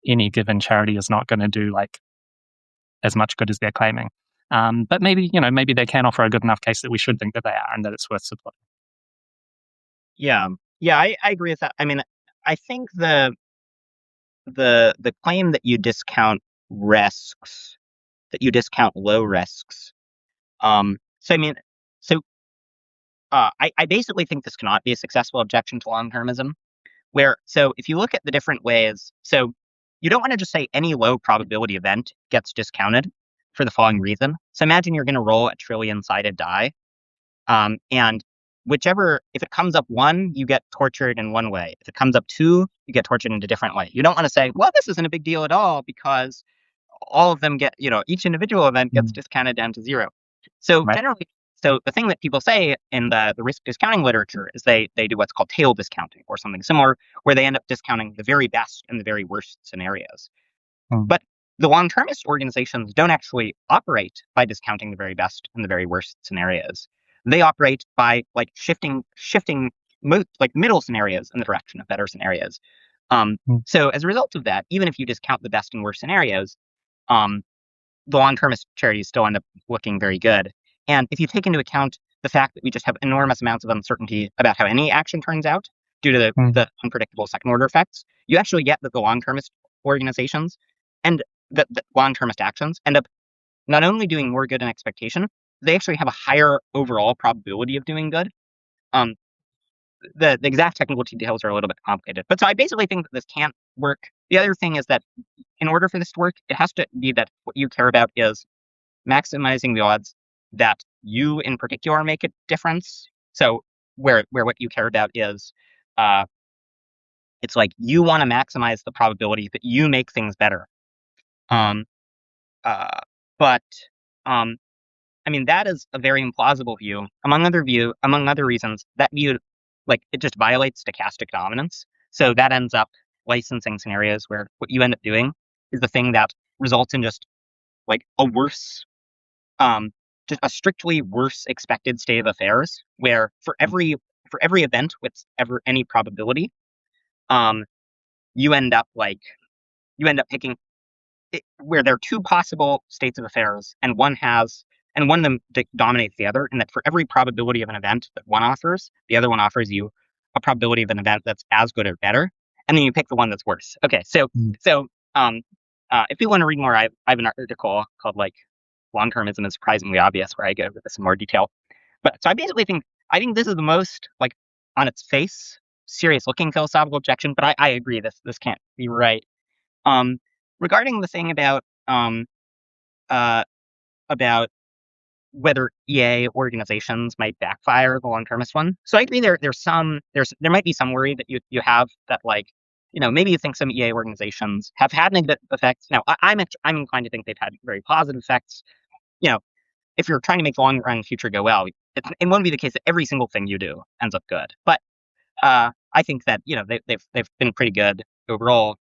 Speaker 2: any given charity is not going to do like as much good as they're claiming. But maybe they can offer a good enough case that we should think that they are and that it's worth supporting.
Speaker 1: Yeah, I agree with that. I mean, I think the claim that you discount risks, that you discount low risks. I basically think this cannot be a successful objection to long-termism. So if you look at the different ways, so you don't want to just say any low probability event gets discounted for the following reason. So imagine you're going to roll a trillion-sided die, and if it comes up 1, you get tortured in one way. If it comes up 2, you get tortured in a different way. You don't want to say, well, this isn't a big deal at all because all of them get, each individual event gets discounted down to 0. So
Speaker 2: Right.
Speaker 1: generally, the thing that people say in the risk discounting literature is they do what's called tail discounting or something similar, where they end up discounting the very best and the very worst scenarios. But the long-termist organizations don't actually operate by discounting the very best and the very worst scenarios. They operate by like shifting like middle scenarios in the direction of better scenarios. So as a result of that, even if you discount the best and worst scenarios, the long-termist charities still end up looking very good. And if you take into account the fact that we just have enormous amounts of uncertainty about how any action turns out due to the unpredictable second-order effects, you actually get that the long-termist organizations and the long-termist actions end up not only doing more good in expectation, they actually have a higher overall probability of doing good. The exact technical details are a little bit complicated. But so I basically think that this can't work. The other thing is that in order for this to work, it has to be that what you care about is maximizing the odds that you in particular make a difference. So where what you care about is it's like you want to maximize the probability that you make things better. But I mean, that is a very implausible view. Among other reasons, that view, like, it just violates stochastic dominance. So that ends up licensing scenarios where what you end up doing is the thing that results in just like a worse, just a strictly worse expected state of affairs, where for every event with any probability, you end up picking where there are two possible states of affairs, and one of them dominates the other, and that for every probability of an event that one offers, the other one offers you a probability of an event that's as good or better, and then you pick the one that's worse. Okay, so if you want to read more, I have an article called like "Long-Termism is Surprisingly Obvious," where I go over this in more detail. But so I think this is the most like on its face serious looking philosophical objection. But I agree this can't be right. Regarding the thing about whether EA organizations might backfire, the long-termist one. So I agree there might be some worry that you have that, like, maybe you think some EA organizations have had negative effects. Now I'm inclined to think they've had very positive effects. If you're trying to make the long run future go well, it won't be the case that every single thing you do ends up good. But I think that they've been pretty good overall.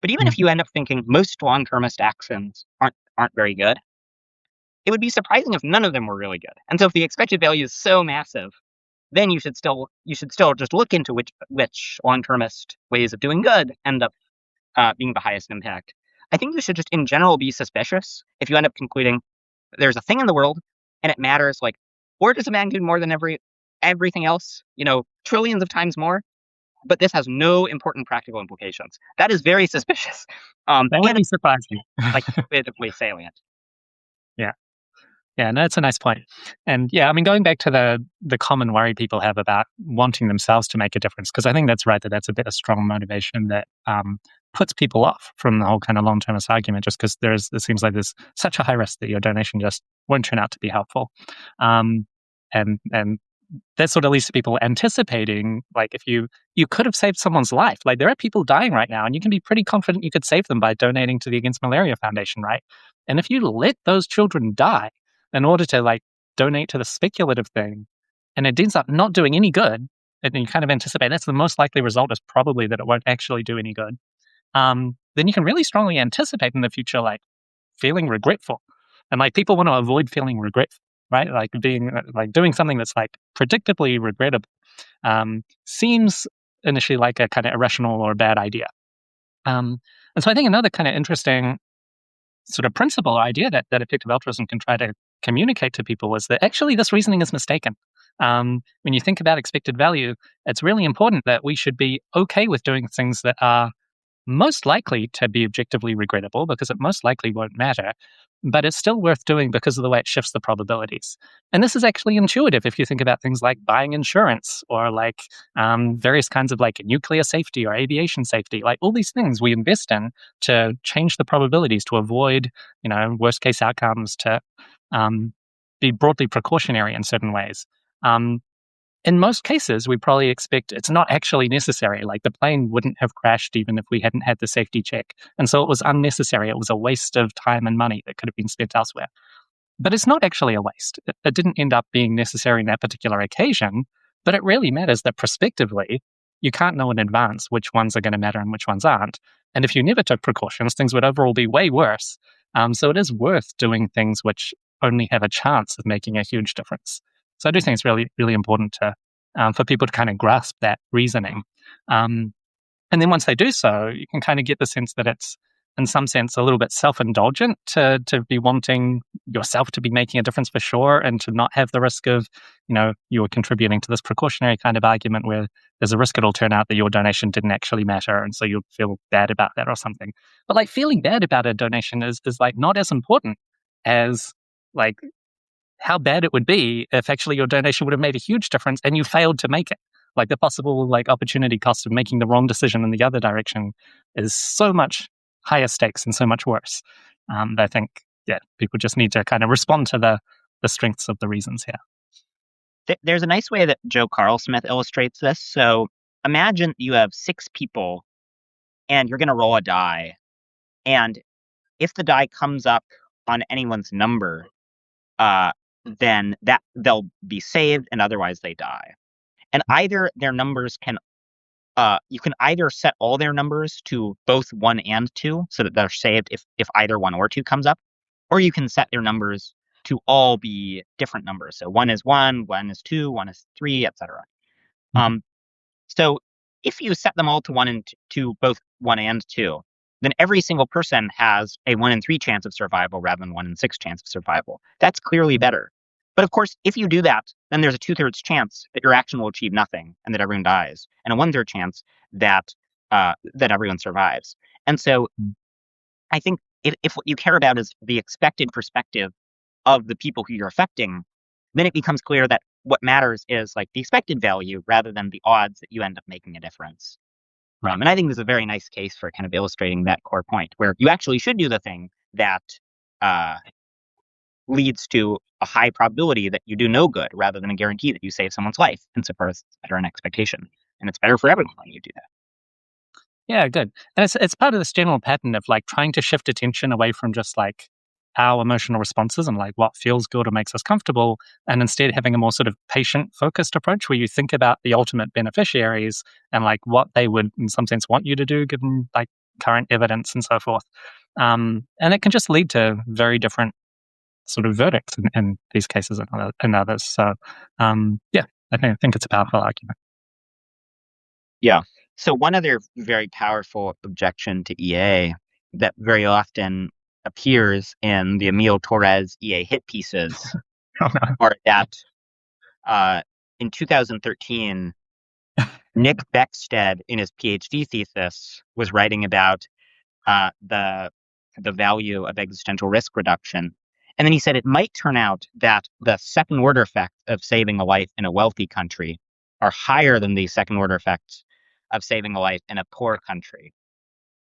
Speaker 1: But even if you end up thinking most long-termist actions aren't very good, it would be surprising if none of them were really good. And so if the expected value is so massive, then you should still just look into which long-termist ways of doing good end up being the highest impact. I think you should just in general be suspicious if you end up concluding there's a thing in the world and it matters like orders of magnitude more than everything else, trillions of times more, but this has no important practical implications. That is very suspicious.
Speaker 2: That would
Speaker 1: And
Speaker 2: be surprising.
Speaker 1: like politically salient.
Speaker 2: Yeah. Yeah, no, that's a nice point. And yeah, I mean, going back to the common worry people have about wanting themselves to make a difference, because I think that's right, that's a bit of strong motivation that puts people off from the whole kind of long-termist argument, just because it seems like there's such a high risk that your donation just won't turn out to be helpful. And that sort of leads to people anticipating, like, if you could have saved someone's life. Like, there are people dying right now, and you can be pretty confident you could save them by donating to the Against Malaria Foundation, right? And if you let those children die in order to, like, donate to the speculative thing, and it ends up not doing any good, and you kind of anticipate that's the most likely result is probably that it won't actually do any good, then you can really strongly anticipate in the future, like, feeling regretful. And, like, people want to avoid feeling regretful, right? Like, doing something that's, like, predictably regrettable seems initially like a kind of irrational or bad idea. And so I think another kind of interesting sort of principle or idea that effective altruism can try to communicate to people is that actually this reasoning is mistaken. When you think about expected value, it's really important that we should be okay with doing things that are most likely to be objectively regrettable because it most likely won't matter, but it's still worth doing because of the way it shifts the probabilities. And this is actually intuitive if you think about things like buying insurance or like various kinds of like nuclear safety or aviation safety, like all these things we invest in to change the probabilities to avoid, worst case outcomes, to be broadly precautionary in certain ways. In most cases, we probably expect it's not actually necessary. Like the plane wouldn't have crashed even if we hadn't had the safety check. And so it was unnecessary. It was a waste of time and money that could have been spent elsewhere. But it's not actually a waste. It didn't end up being necessary in that particular occasion, but it really matters that prospectively, you can't know in advance which ones are going to matter and which ones aren't. And if you never took precautions, things would overall be way worse. So it is worth doing things which only have a chance of making a huge difference. So I do think it's really, really important to for people to kind of grasp that reasoning. And then once they do so, you can kind of get the sense that it's, in some sense, a little bit self-indulgent to be wanting yourself to be making a difference for sure, and to not have the risk of, you're contributing to this precautionary kind of argument where there's a risk it'll turn out that your donation didn't actually matter, and so you'll feel bad about that or something. But like feeling bad about a donation is like not as important as like how bad it would be if actually your donation would have made a huge difference and you failed to make it. Like the possible like opportunity cost of making the wrong decision in the other direction is so much higher stakes and so much worse. I think, people just need to kind of respond to the strengths of the reasons here.
Speaker 1: There's a nice way that Joe Carl Smith illustrates this. So imagine you have 6 people and you're going to roll a die. And if the die comes up on anyone's number, then that they'll be saved and otherwise they die. And either their numbers can, you can either set all their numbers to both 1 and 2 so that they're saved if either 1 or 2 comes up, or you can set their numbers to all be different numbers. So 1 is 1, 1 is 2, 1 is 3, etc. So if you set them all to 1 and to both 1 and 2, then every single person has a 1 in 3 chance of survival rather than 1 in 6 chance of survival. That's clearly better. But of course, if you do that, then there's a 2/3 chance that your action will achieve nothing and that everyone dies, and a 1/3 chance that everyone survives. And so I think if what you care about is the expected perspective of the people who you're affecting, then it becomes clear that what matters is like the expected value rather than the odds that you end up making a difference.
Speaker 2: Right.
Speaker 1: And I think this is a very nice case for kind of illustrating that core point, where you actually should do the thing that leads to a high probability that you do no good rather than a guarantee that you save someone's life, insofar as it's better an expectation. And it's better for everyone when you do that.
Speaker 2: Yeah, good. And it's part of this general pattern of like trying to shift attention away from just like our emotional responses and like what feels good or makes us comfortable, and instead having a more sort of patient focused approach where you think about the ultimate beneficiaries and like what they would in some sense want you to do given like current evidence and so forth. And it can just lead to very different sort of verdicts in these cases and others. So I think it's a powerful argument.
Speaker 1: Yeah. So one other very powerful objection to EA that very often appears in the Emil Torres EA hit pieces
Speaker 2: Oh, no.
Speaker 1: are that in 2013, Nick Beckstead, in his PhD thesis, was writing about the value of existential risk reduction. And then he said it might turn out that the second order effects of saving a life in a wealthy country are higher than the second order effects of saving a life in a poor country.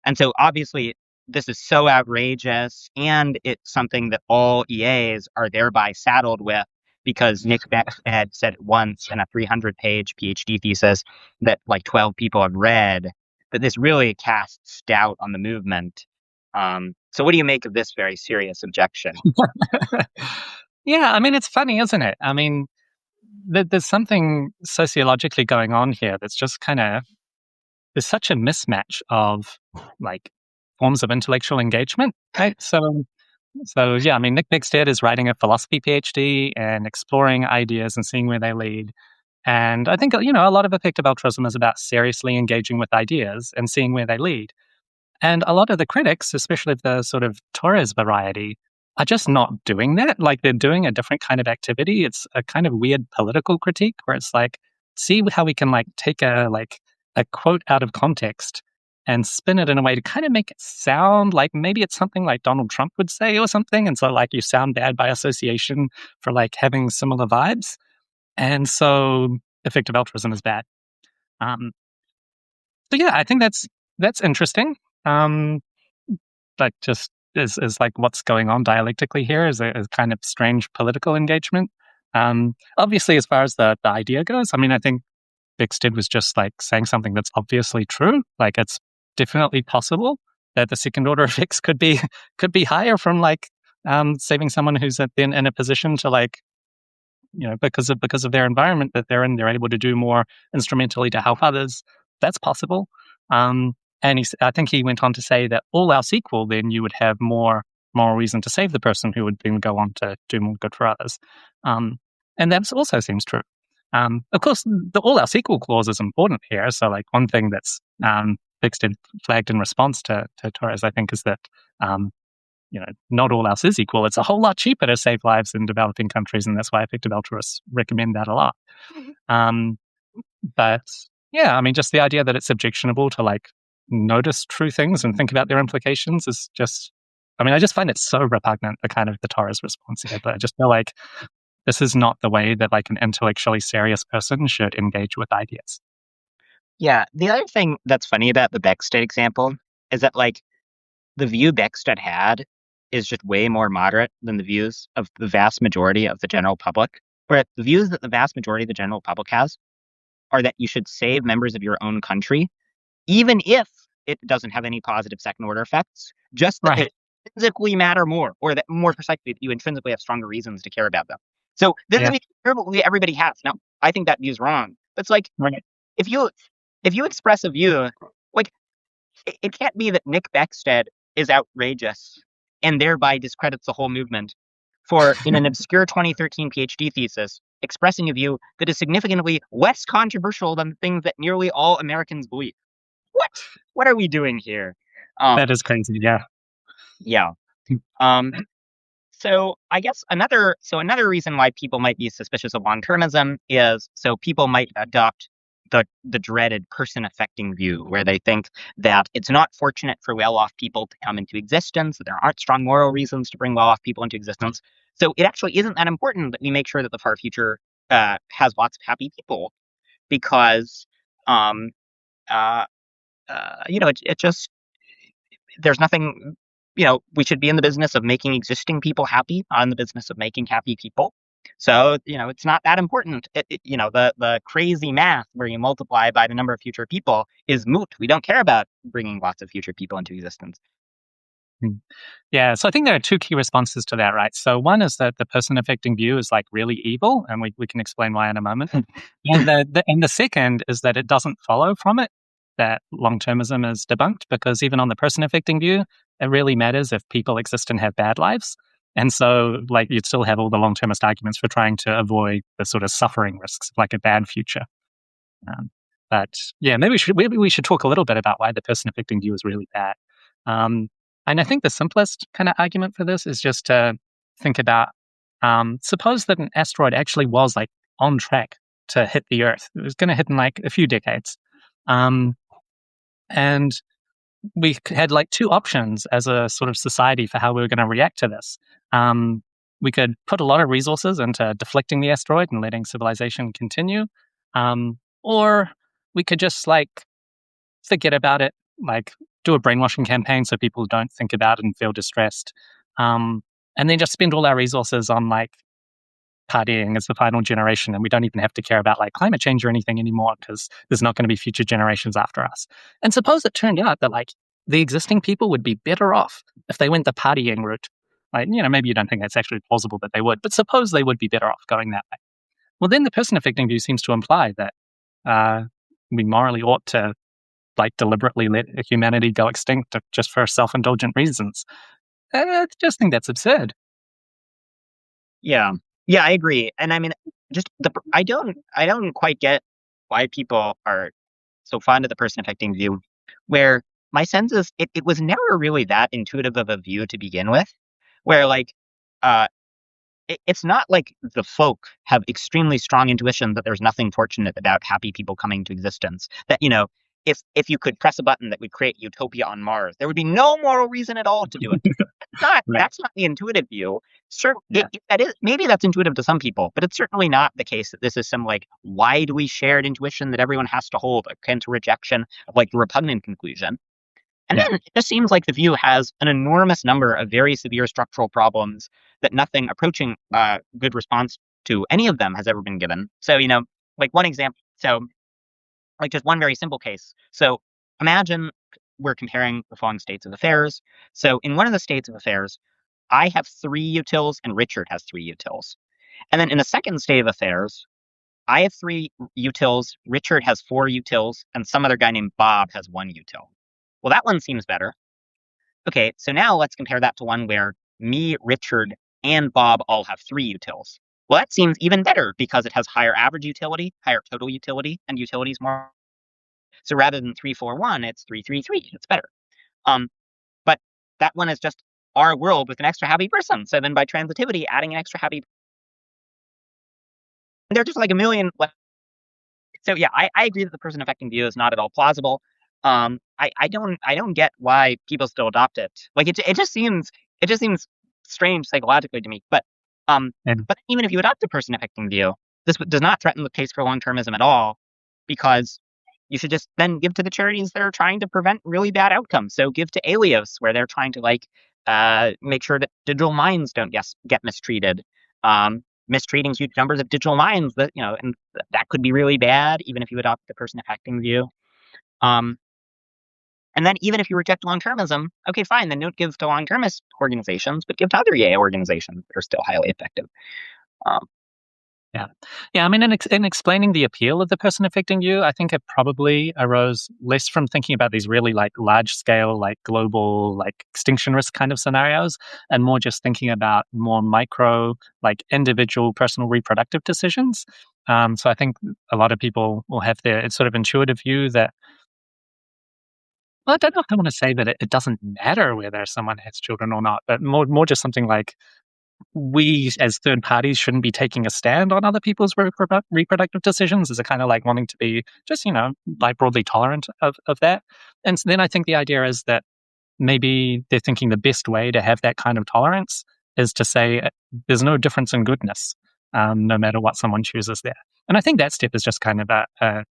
Speaker 1: And so obviously this is so outrageous, and it's something that all EAs are thereby saddled with because Nick Beckstead said it once in a 300-page PhD thesis that like 12 people have read, that this really casts doubt on the movement. So what do you make of this very serious objection?
Speaker 2: Yeah, I mean, it's funny, isn't it? I mean, there's something sociologically going on here that's just kind of, there's such a mismatch of like forms of intellectual engagement, right? So yeah, I mean, Nick Beckstead is writing a philosophy PhD and exploring ideas and seeing where they lead. And I think, a lot of effective altruism is about seriously engaging with ideas and seeing where they lead. And a lot of the critics, especially of the sort of Torres variety, are just not doing that. Like they're doing a different kind of activity. It's a kind of weird political critique where it's like, see how we can like take a quote out of context and spin it in a way to kind of make it sound like maybe it's something like Donald Trump would say or something. And so like you sound bad by association for like having similar vibes. And so effective altruism is bad. Um, so yeah, I think that's interesting. Um, like just is like what's going on dialectically here is a kind of strange political engagement. Obviously, as far as the idea goes, I mean, I think Bixted was just like saying something that's obviously true. Like it's definitely possible that the second order effects could be higher from like saving someone who's then in a position to like because of their environment that they're in, they're able to do more instrumentally to help others. That's possible. And I think he went on to say that all else equal, then you would have more moral reason to save the person who would then go on to do more good for others. And that also seems true. Of course, the all else equal clause is important here. So, like one thing that's Bixted flagged in response to Torres, I think, is that not all else is equal. It's a whole lot cheaper to save lives in developing countries, and that's why effective altruists recommend that a lot. But yeah, I mean, just the idea that it's objectionable to like notice true things and think about their implications is just, I mean, I just find it so repugnant, the kind of the Torres response here. But I just feel like this is not the way that like an intellectually serious person should engage with ideas.
Speaker 1: Yeah, the other thing that's funny about the Beckstead example is that like the view Beckstead had is just way more moderate than the views of the vast majority of the general public. Where the views that the vast majority of the general public has are that you should save members of your own country, even if it doesn't have any positive second order effects, just that
Speaker 2: Right.
Speaker 1: they intrinsically matter more, or that more precisely, that you intrinsically have stronger reasons to care about them. So this is
Speaker 2: Yeah.
Speaker 1: a view everybody has. Now, I think that view is wrong. But it's like
Speaker 2: Right.
Speaker 1: if you express a view, like it can't be that Nick Beckstead is outrageous and thereby discredits the whole movement for, in an obscure 2013 PhD thesis, expressing a view that is significantly less controversial than the things that nearly all Americans believe. What? What are we doing here? Um,
Speaker 2: That is crazy. Yeah.
Speaker 1: yeah. Um, so I guess another reason why people might be suspicious of long-termism is so people might adopt the dreaded person affecting view, where they think that it's not fortunate for well-off people to come into existence, that there aren't strong moral reasons to bring well-off people into existence. So it actually isn't that important that we make sure that the far future has lots of happy people, because um, uh, it just there's nothing, we should be in the business of making existing people happy, on the business of making happy people. So, it's not that important. The crazy math where you multiply by the number of future people is moot. We don't care about bringing lots of future people into existence.
Speaker 2: Hmm. Yeah, so I think there are two key responses to that, right? So one is that the person affecting view is like really evil, and we can explain why in a moment. And the second is that it doesn't follow from it that long-termism is debunked, because even on the person affecting view, it really matters if people exist and have bad lives. And so like you'd still have all the long-termist arguments for trying to avoid the sort of suffering risks of like a bad future. But yeah, maybe we should talk a little bit about why the person affecting view is really bad. And I think the simplest kind of argument for this is just to think about, suppose that an asteroid actually was like on track to hit the Earth. It was going to hit in like a few decades. Um, and we had like two options as a sort of society for how we were going to react to this. We could put a lot of resources into deflecting the asteroid and letting civilization continue, or we could just like forget about it, like do a brainwashing campaign so people don't think about it and feel distressed, and then just spend all our resources on like partying as the final generation, and we don't even have to care about like climate change or anything anymore because there's not going to be future generations after us. And suppose it turned out that like the existing people would be better off if they went the partying route. Like, maybe you don't think that's actually plausible that they would, but suppose they would be better off going that way. Well, then the person affecting view seems to imply that we morally ought to like deliberately let humanity go extinct just for self-indulgent reasons. I just think that's absurd.
Speaker 1: Yeah. Yeah, I agree. And I mean, I don't quite get why people are so fond of the person affecting view, where my sense is it was never really that intuitive of a view to begin with, where like, uh, it's not like the folk have extremely strong intuition that there's nothing fortunate about happy people coming to existence. That, if you could press a button that would create utopia on Mars, there would be no moral reason at all to do it.
Speaker 2: Right.
Speaker 1: That's not the intuitive view.
Speaker 2: Yeah.
Speaker 1: That is, maybe that's intuitive to some people, but it's certainly not the case that this is some like widely shared intuition that everyone has to hold, akin to rejection of like the repugnant conclusion. And
Speaker 2: Yeah.
Speaker 1: then it just seems like the view has an enormous number of very severe structural problems that nothing approaching good response to any of them has ever been given. So, like one example, so like just one very simple case. So imagine we're comparing the following states of affairs. So in one of the states of affairs, I have 3 utils and Richard has 3 utils. And then in the second state of affairs, I have 3 utils, Richard has 4 utils, and some other guy named Bob has 1 util. Well, that one seems better. Okay, so now let's compare that to one where me, Richard, and Bob all have 3 utils. Well, that seems even better because it has higher average utility, higher total utility, and utilities more. So rather than 341, it's 333. It's better. Um, but that one is just our world with an extra happy person. So then by transitivity, adding an extra happy, they're just like a million. So yeah, I agree that the person affecting view is not at all plausible. I don't get why people still adopt it. Like it just seems strange psychologically to me. Um,
Speaker 2: And
Speaker 1: but even if you adopt the person affecting view, this does not threaten the case for long termism at all, because you should just then give to the charities that are trying to prevent really bad outcomes. So give to Alios, where they're trying to like make sure that digital minds don't get mistreated. Mistreating huge numbers of digital minds and that could be really bad, even if you adopt the person affecting view. Um, and then even if you reject long-termism, okay, fine, then don't give to long-termist organizations, but give to other EA organizations that are still highly effective. Um,
Speaker 2: yeah, yeah. I mean, in explaining the appeal of the person affecting you, I think it probably arose less from thinking about these really like large scale, like global, like extinction risk kind of scenarios, and more just thinking about more micro, like individual personal reproductive decisions. So I think a lot of people will have their sort of intuitive view that, well, I don't know if I want to say that it doesn't matter whether someone has children or not, but more just something like we as third parties shouldn't be taking a stand on other people's reproductive decisions. Is a kind of like wanting to be just, like broadly tolerant of that. And so then I think the idea is that maybe they're thinking the best way to have that kind of tolerance is to say there's no difference in goodness, no matter what someone chooses there. And I think that step is just kind of a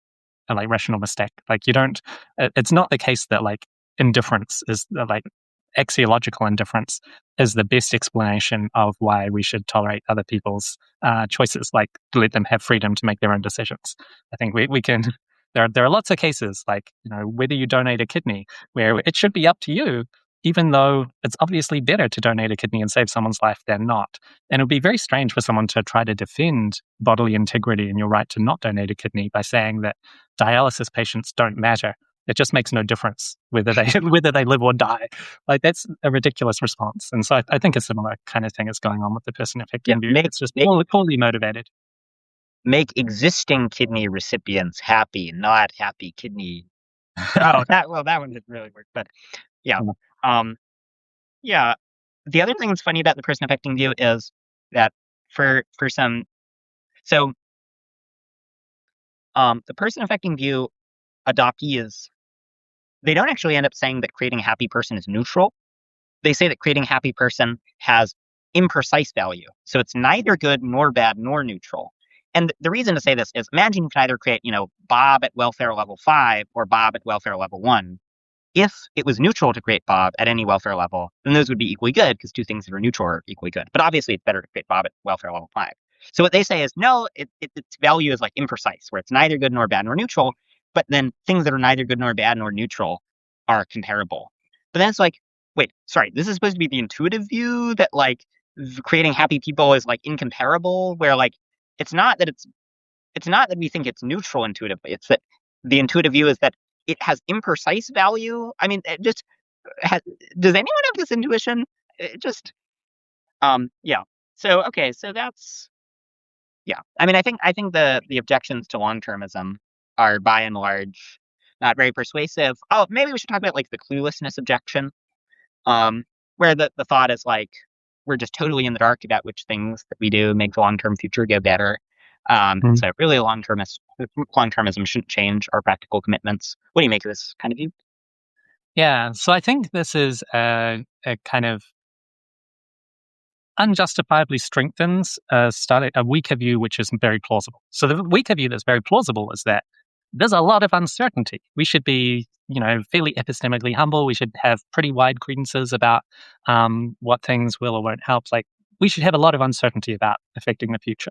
Speaker 2: like rational mistake. Like you don't, it's not the case that like indifference is like axiological indifference is the best explanation of why we should tolerate other people's choices, like to let them have freedom to make their own decisions. I think we can, there are lots of cases like, whether you donate a kidney where it should be up to you, even though it's obviously better to donate a kidney and save someone's life than not. And it would be very strange for someone to try to defend bodily integrity and your right to not donate a kidney by saying that dialysis patients don't matter. It just makes no difference whether they whether they live or die. Like that's a ridiculous response. And so I think a similar kind of thing is going on with the person
Speaker 1: yeah,
Speaker 2: affecting view.
Speaker 1: make
Speaker 2: It's just
Speaker 1: make
Speaker 2: poorly motivated.
Speaker 1: make existing kidney recipients happy, not happy kidney. Oh, that one didn't really work, but yeah.
Speaker 2: Yeah.
Speaker 1: Um, Yeah. The other thing that's funny about the person affecting view is that for some so the person affecting view adoptees, they don't actually end up saying that creating a happy person is neutral. They say that creating a happy person has imprecise value. So it's neither good nor bad nor neutral. And the reason to say this is imagine you can either create, Bob at welfare level 5 or Bob at welfare level 1. If it was neutral to create Bob at any welfare level, then those would be equally good because two things that are neutral are equally good. But obviously, it's better to create Bob at welfare level 5. So what they say is no, its value is like imprecise, where it's neither good nor bad nor neutral. But then things that are neither good nor bad nor neutral are comparable. But then it's like, wait, sorry, this is supposed to be the intuitive view that like creating happy people is like incomparable, where like it's not that we think it's neutral intuitively. It's that the intuitive view is that it has imprecise value. I mean, it just has, does anyone have this intuition? It just, yeah. So, okay. So that's, yeah. I mean, I think the objections to long-termism are by and large not very persuasive. Oh, maybe we should talk about like the cluelessness objection, um, where the thought is like, we're just totally in the dark about which things that we do make the long-term future go better.
Speaker 2: Mm.
Speaker 1: So really long-termism shouldn't change our practical commitments. What do you make of this kind of view?
Speaker 2: Yeah, so I think this is a kind of unjustifiably strengthens a weaker view, which is very plausible. So the weaker view that's very plausible is that there's a lot of uncertainty. We should be, fairly epistemically humble. We should have pretty wide credences about what things will or won't help. Like we should have a lot of uncertainty about affecting the future.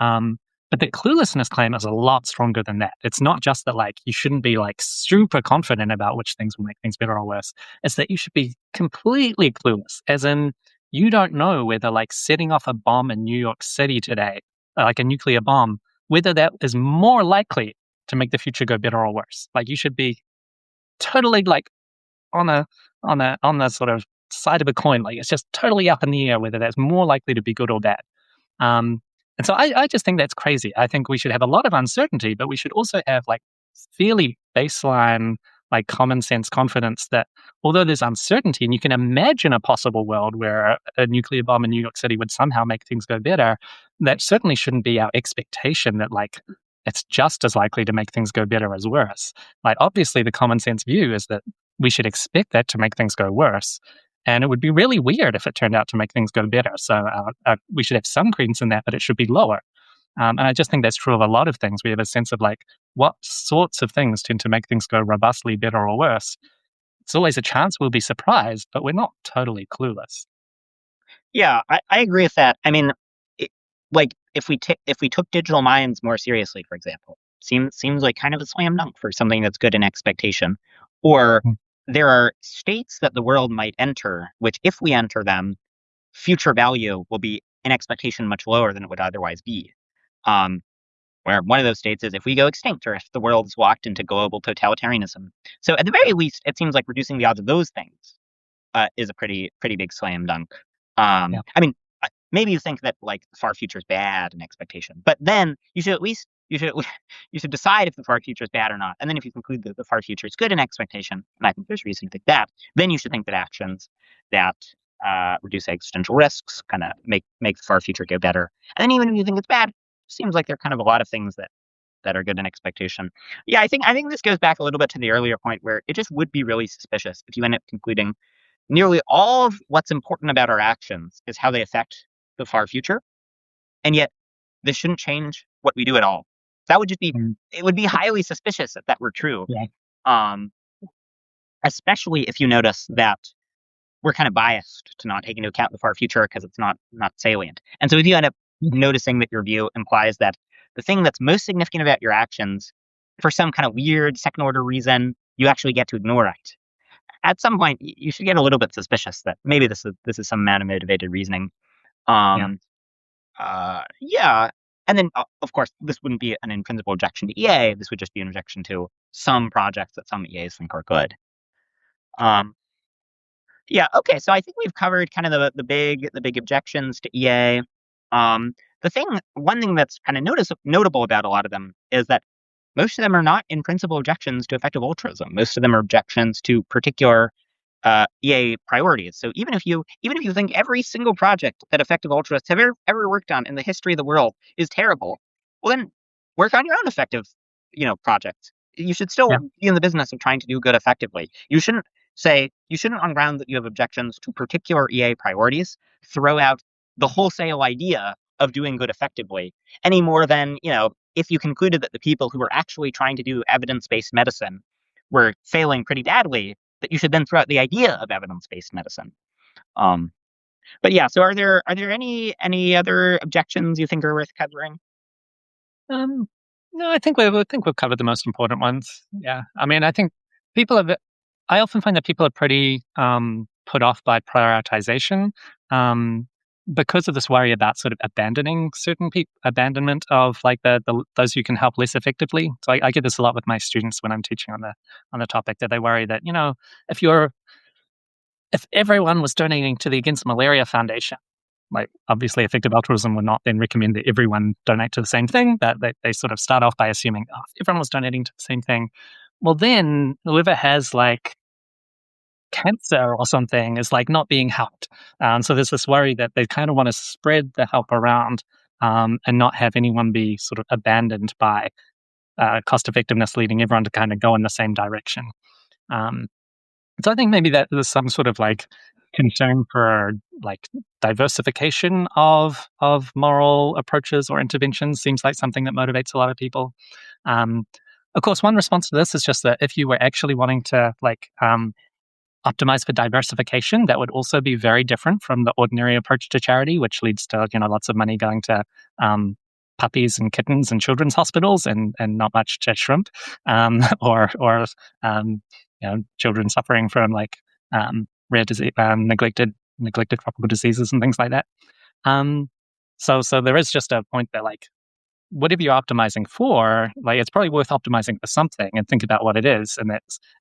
Speaker 2: Um, but the cluelessness claim is a lot stronger than that. It's not just that like you shouldn't be like super confident about which things will make things better or worse. It's that you should be completely clueless, as in you don't know whether like setting off a bomb in New York City today, like a nuclear bomb, whether that is more likely to make the future go better or worse. Like you should be totally like on a on the sort of side of a coin. Like it's just totally up in the air whether that's more likely to be good or bad. Um, and so I just think that's crazy. I think we should have a lot of uncertainty, but we should also have like fairly baseline, like common sense confidence that although there's uncertainty and you can imagine a possible world where a nuclear bomb in New York City would somehow make things go better, that certainly shouldn't be our expectation that like it's just as likely to make things go better as worse. Like obviously the common sense view is that we should expect that to make things go worse. And it would be really weird if it turned out to make things go better. So we should have some credence in that, but it should be lower. And I just think that's true of a lot of things. We have a sense of like what sorts of things tend to make things go robustly better or worse. It's always a chance we'll be surprised, but we're not totally clueless.
Speaker 1: Yeah, I agree with that. I mean, it, like if we took digital minds more seriously, for example, seems like kind of a slam dunk for something that's good in expectation. Or
Speaker 2: Mm.
Speaker 1: there are states that the world might enter, which if we enter them, future value will be in expectation much lower than it would otherwise be. Um, where one of those states is if we go extinct or if the world is walked into global totalitarianism. So at the very least, it seems like reducing the odds of those things is a pretty big slam dunk.
Speaker 2: Yeah.
Speaker 1: I mean, maybe you think that like the far future is bad in expectation, but then you should at least you should decide if the far future is bad or not. And then if you conclude that the far future is good in expectation, and I think there's reason to think that, then you should think that actions that reduce existential risks kind of make the far future go better. And then even if you think it's bad, it seems like there are kind of a lot of things that are good in expectation. Yeah, I think this goes back a little bit to the earlier point where it just would be really suspicious if you end up concluding nearly all of what's important about our actions is how they affect the far future, and yet this shouldn't change what we do at all. That would just be
Speaker 2: Mm.
Speaker 1: it would be highly suspicious if that were true.
Speaker 2: Yeah.
Speaker 1: Um, Especially if you notice that we're kind of biased to not take into account the far future because it's not salient. And so if you end up noticing that your view implies that the thing that's most significant about your actions, for some kind of weird second order reason, you actually get to ignore it. At some point, you should get a little bit suspicious that maybe this is some amount of motivated reasoning.
Speaker 2: Yeah.
Speaker 1: Um, yeah, and then of course this wouldn't be an in principle objection to EA. This would just be an objection to some projects that some EAs think are good. Um, yeah, okay. So I think we've covered kind of the big objections to EA. Um, one thing that's kind of notable about a lot of them is that most of them are not in principle objections to effective altruism. Most of them are objections to particular EA priorities. So even if you think every single project that effective altruists have ever worked on in the history of the world is terrible, well then work on your own effective, project. You should still
Speaker 2: Yeah.
Speaker 1: be in the business of trying to do good effectively. You shouldn't on ground that you have objections to particular EA priorities, throw out the wholesale idea of doing good effectively any more than, if you concluded that the people who were actually trying to do evidence-based medicine were failing pretty badly, that you should then throw out the idea of evidence-based medicine. Um, but yeah, so are there any other objections you think are worth covering?
Speaker 2: Um, no, I think we've covered the most important ones. Yeah, I mean, I think people have. I often find that people are pretty put off by prioritization um, because of this worry about sort of abandoning certain people, abandonment of like the those who can help less effectively. So I get this a lot with my students when I'm teaching on the topic, that they worry that if you're if everyone was donating to the Against Malaria Foundation, like obviously effective altruism would not then recommend that everyone donate to the same thing, but they sort of start off by assuming, oh, if everyone was donating to the same thing, well then whoever has like cancer or something is like not being helped. So there's this worry that they kind of want to spread the help around and not have anyone be sort of abandoned by cost effectiveness, leading everyone to kind of go in the same direction. Um, so I think maybe that there's some sort of like concern for like diversification of moral approaches or interventions seems like something that motivates a lot of people. Um, of course, one response to this is just that if you were actually wanting to like optimize for diversification, that would also be very different from the ordinary approach to charity, which leads to lots of money going to puppies and kittens and children's hospitals, and not much to shrimp, or children suffering from like rare disease, neglected tropical diseases and things like that. Um, so there is just a point that like whatever you're optimizing for, like it's probably worth optimizing for something, and think about what it is, and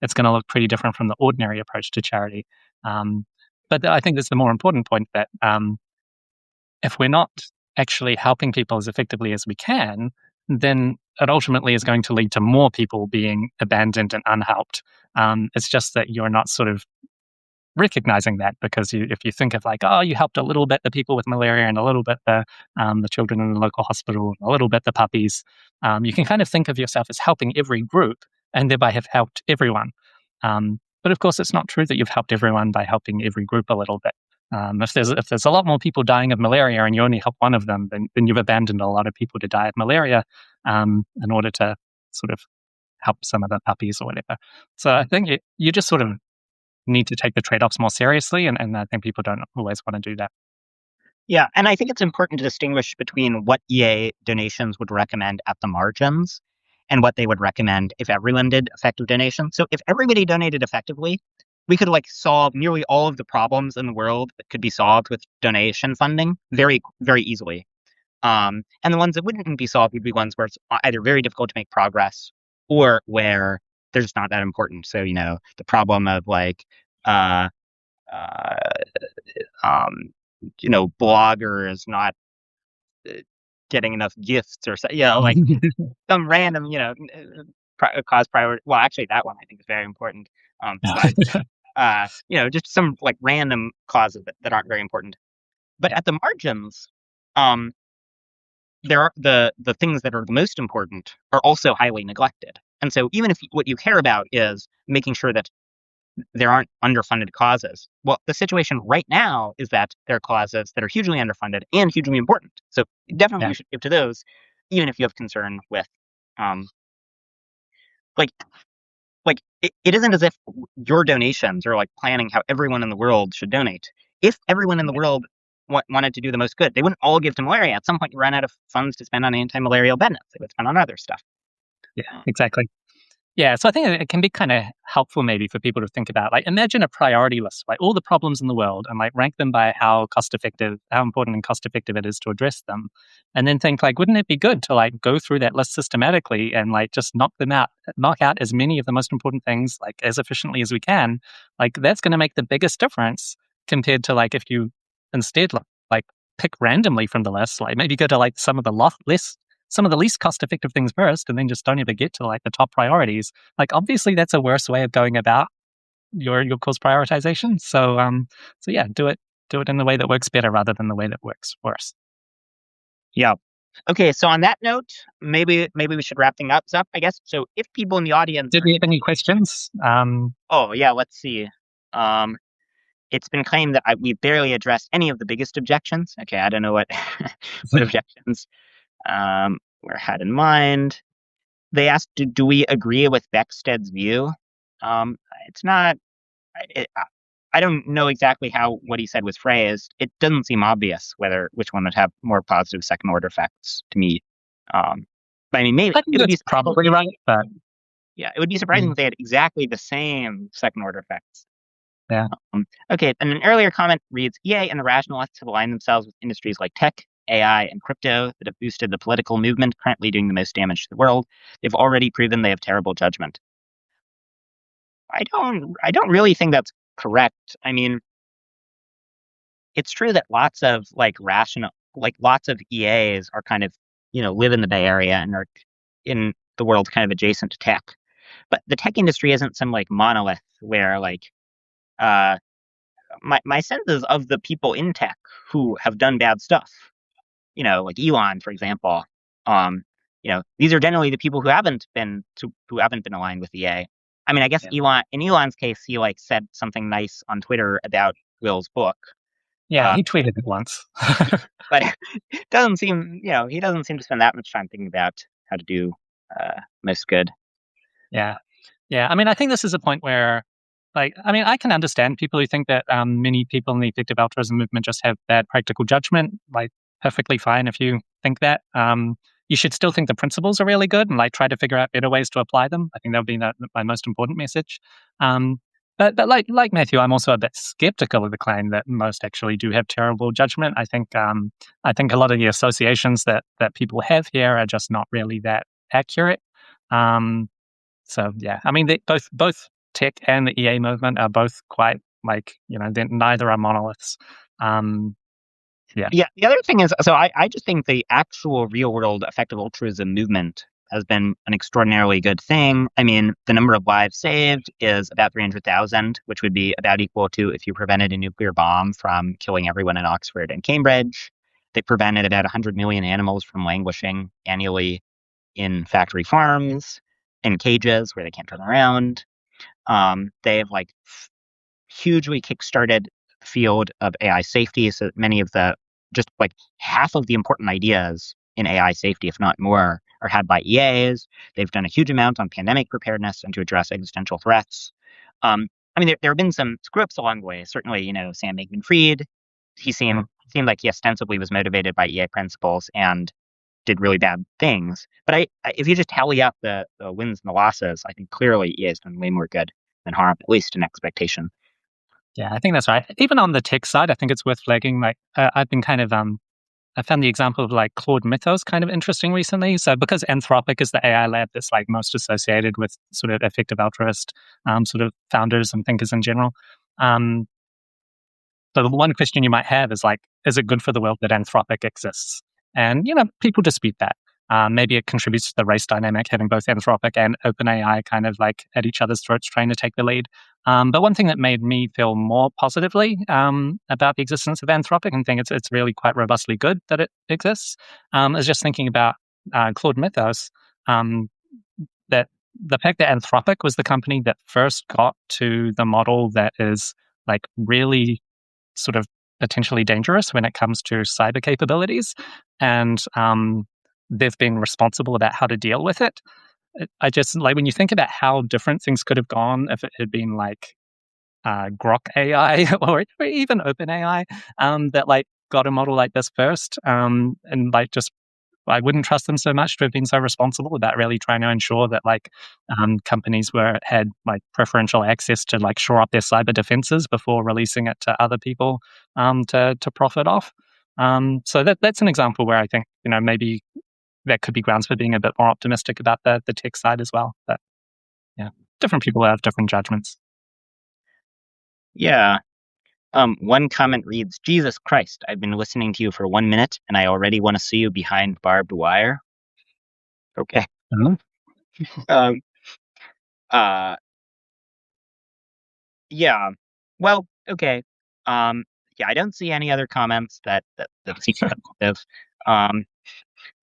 Speaker 2: it's going to look pretty different from the ordinary approach to charity. Um, but I think that's the more important point, that if we're not actually helping people as effectively as we can, then it ultimately is going to lead to more people being abandoned and unhelped. It's just that you're not sort of recognizing that, because if you think of like, oh, you helped a little bit the people with malaria and a little bit the children in the local hospital, and a little bit the puppies, you can kind of think of yourself as helping every group and thereby have helped everyone. But of course, it's not true that you've helped everyone by helping every group a little bit. If there's a lot more people dying of malaria and you only help one of them, then you've abandoned a lot of people to die of malaria in order to sort of help some of the puppies or whatever. So I think you just sort of need to take the trade-offs more seriously, and I think people don't always want to do that.
Speaker 1: Yeah, and I think it's important to distinguish between what EA donations would recommend at the margins and what they would recommend if everyone did effective donations. So if everybody donated effectively, we could like solve nearly all of the problems in the world that could be solved with donation funding very, very easily. And the ones that wouldn't be solved would be ones where it's either very difficult to make progress or where they're just not that important. So, the problem of like, uh, uh, bloggers not getting enough gifts or so, like some random, cause priority. Well, actually, that one I think is very important. But just some like random causes that aren't very important. But at the margins, um, there are the things that are the most important are also highly neglected. And so even if what you care about is making sure that there aren't underfunded causes, well, the situation right now is that there are causes that are hugely underfunded and hugely important. So definitely
Speaker 2: Yeah.
Speaker 1: you should give to those, even if you have concern with, um, like, it isn't as if your donations are like planning how everyone in the world should donate. If everyone in the world wanted to do the most good, they wouldn't all give to malaria. At some point, you run out of funds to spend on anti-malarial bennets. They would spend on other stuff.
Speaker 2: Yeah, exactly. Yeah, so I think it can be kind of helpful maybe for people to think about, like, imagine a priority list, like all the problems in the world, and like rank them by how important and cost effective it is to address them. And then think like, wouldn't it be good to like go through that list systematically and like just knock out as many of the most important things like as efficiently as we can. Like that's going to make the biggest difference compared to like if you instead like pick randomly from the list, like maybe go to like some of the least cost effective things first, and then just don't ever get to like the top priorities. Like, obviously, that's a worse way of going about your course prioritization. So yeah, do it in the way that works better rather than the way that works worse.
Speaker 1: Yeah. Okay, so on that note, maybe we should wrap things up, I guess. So if people in the audience
Speaker 2: Did
Speaker 1: are
Speaker 2: we have any questions?
Speaker 1: oh yeah, let's see. Um, it's been claimed that we barely addressed any of the biggest objections. Okay, I don't know what what objections were had in mind. They asked, do we agree with Becksted's view? It's not. I don't know exactly how what he said was phrased. It doesn't seem obvious which one would have more positive second order effects to me. But I mean, maybe
Speaker 2: I think
Speaker 1: it would
Speaker 2: that's
Speaker 1: be
Speaker 2: probably right, but
Speaker 1: yeah, it would be surprising if they had exactly the same second order effects.
Speaker 2: yeah.
Speaker 1: Okay, and an earlier comment reads, EA and the rationalists have aligned themselves with industries like tech, AI, and crypto that have boosted the political movement currently doing the most damage to the world. They've already proven they have terrible judgment. I don't really think that's correct. I mean, it's true that lots of lots of EAs are kind of, live in the Bay Area and are in the world kind of adjacent to tech. But the tech industry isn't some like monolith where uh my sense is of the people in tech who have done bad stuff, like Elon, for example. Um, these are generally the people who haven't been aligned with EA. I mean, I guess in Elon's case, he said something nice on Twitter about Will's book.
Speaker 2: Yeah, he tweeted it once.
Speaker 1: But it doesn't seem, he doesn't seem to spend that much time thinking about how to do most good.
Speaker 2: Yeah. Yeah. I mean, I think this is a point where, I can understand people who think that many people in the effective altruism movement just have bad practical judgment. Perfectly fine if you think that. You should still think the principles are really good and try to figure out better ways to apply them. I think that would be my most important message. But like Matthew, I'm also a bit skeptical of the claim that most actually do have terrible judgment. I think a lot of the associations that people have here are just not really that accurate. So yeah, I mean, both tech and the EA movement are both quite neither are monoliths. Yeah.
Speaker 1: Yeah. The other thing is, so I just think the actual real world effective altruism movement has been an extraordinarily good thing. I mean, the number of lives saved is about 300,000, which would be about equal to if you prevented a nuclear bomb from killing everyone in Oxford and Cambridge. They prevented about 100 million animals from languishing annually in factory farms, in cages where they can't turn around. They have hugely kickstarted the field of AI safety. So many of just half of the important ideas in AI safety, if not more, are had by EAs. They've done a huge amount on pandemic preparedness and to address existential threats. I mean, there have been some screw-ups along the way. Certainly, Sam Bankman-Fried, he seemed like he ostensibly was motivated by EA principles and did really bad things. But if you just tally up the wins and the losses, I think clearly EA has done way more good than harm, at least in expectation.
Speaker 2: Yeah, I think that's right. Even on the tech side, I think it's worth flagging. I've been kind of I found the example of Claude Mythos kind of interesting recently. So because Anthropic is the AI lab that's most associated with sort of effective altruist sort of founders and thinkers in general. So the one question you might have is it good for the world that Anthropic exists? And, people dispute that. Maybe it contributes to the race dynamic, having both Anthropic and OpenAI kind of at each other's throats trying to take the lead. But one thing that made me feel more positively about the existence of Anthropic and think it's really quite robustly good that it exists is just thinking about Claude Mythos, that the fact that Anthropic was the company that first got to the model that is really sort of potentially dangerous when it comes to cyber capabilities. And they've been responsible about how to deal with it. I just when you think about how different things could have gone if it had been Grok AI or even OpenAI that got a model like this first, and just I wouldn't trust them so much to have been so responsible about really trying to ensure that companies had preferential access to shore up their cyber defenses before releasing it to other people to profit off. So that's an example where I think maybe that could be grounds for being a bit more optimistic about the tech side as well. But yeah, different people have different judgments.
Speaker 1: Yeah. One comment reads, Jesus Christ, I've been listening to you for 1 minute and I already want to see you behind barbed wire. Okay.
Speaker 2: Mm-hmm.
Speaker 1: Um, uh, Yeah. Well, okay. Um, yeah, I don't see any other comments that seem substantive. Um,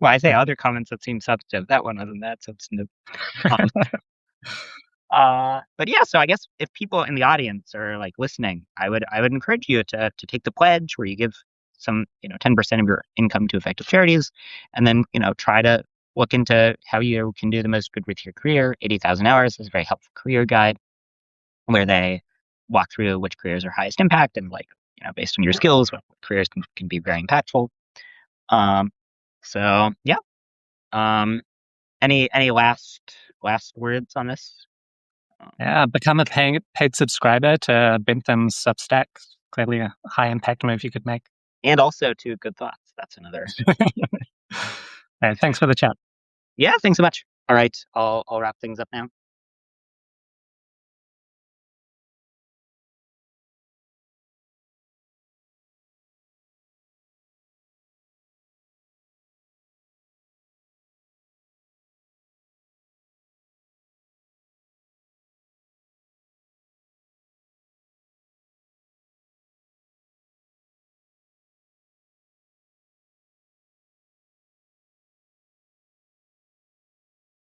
Speaker 1: well, I say other comments that seem substantive. That one wasn't that substantive. Um, but yeah, so I guess if people in the audience are like listening, I would encourage you to take the pledge where you give some, 10% of your income to effective charities, and then, try to look into how you can do the most good with your career. 80,000 hours is a very helpful career guide where they walk through which careers are highest impact and like, based on your skills, what careers can be very impactful. Um, so yeah. Um, any last words on this?
Speaker 2: Yeah, become a paid subscriber to Bentham's Substack. Clearly a high impact move you could make.
Speaker 1: And also to good thoughts. That's another.
Speaker 2: Thanks for the chat.
Speaker 1: Yeah, thanks so much. All right, I'll wrap things up now.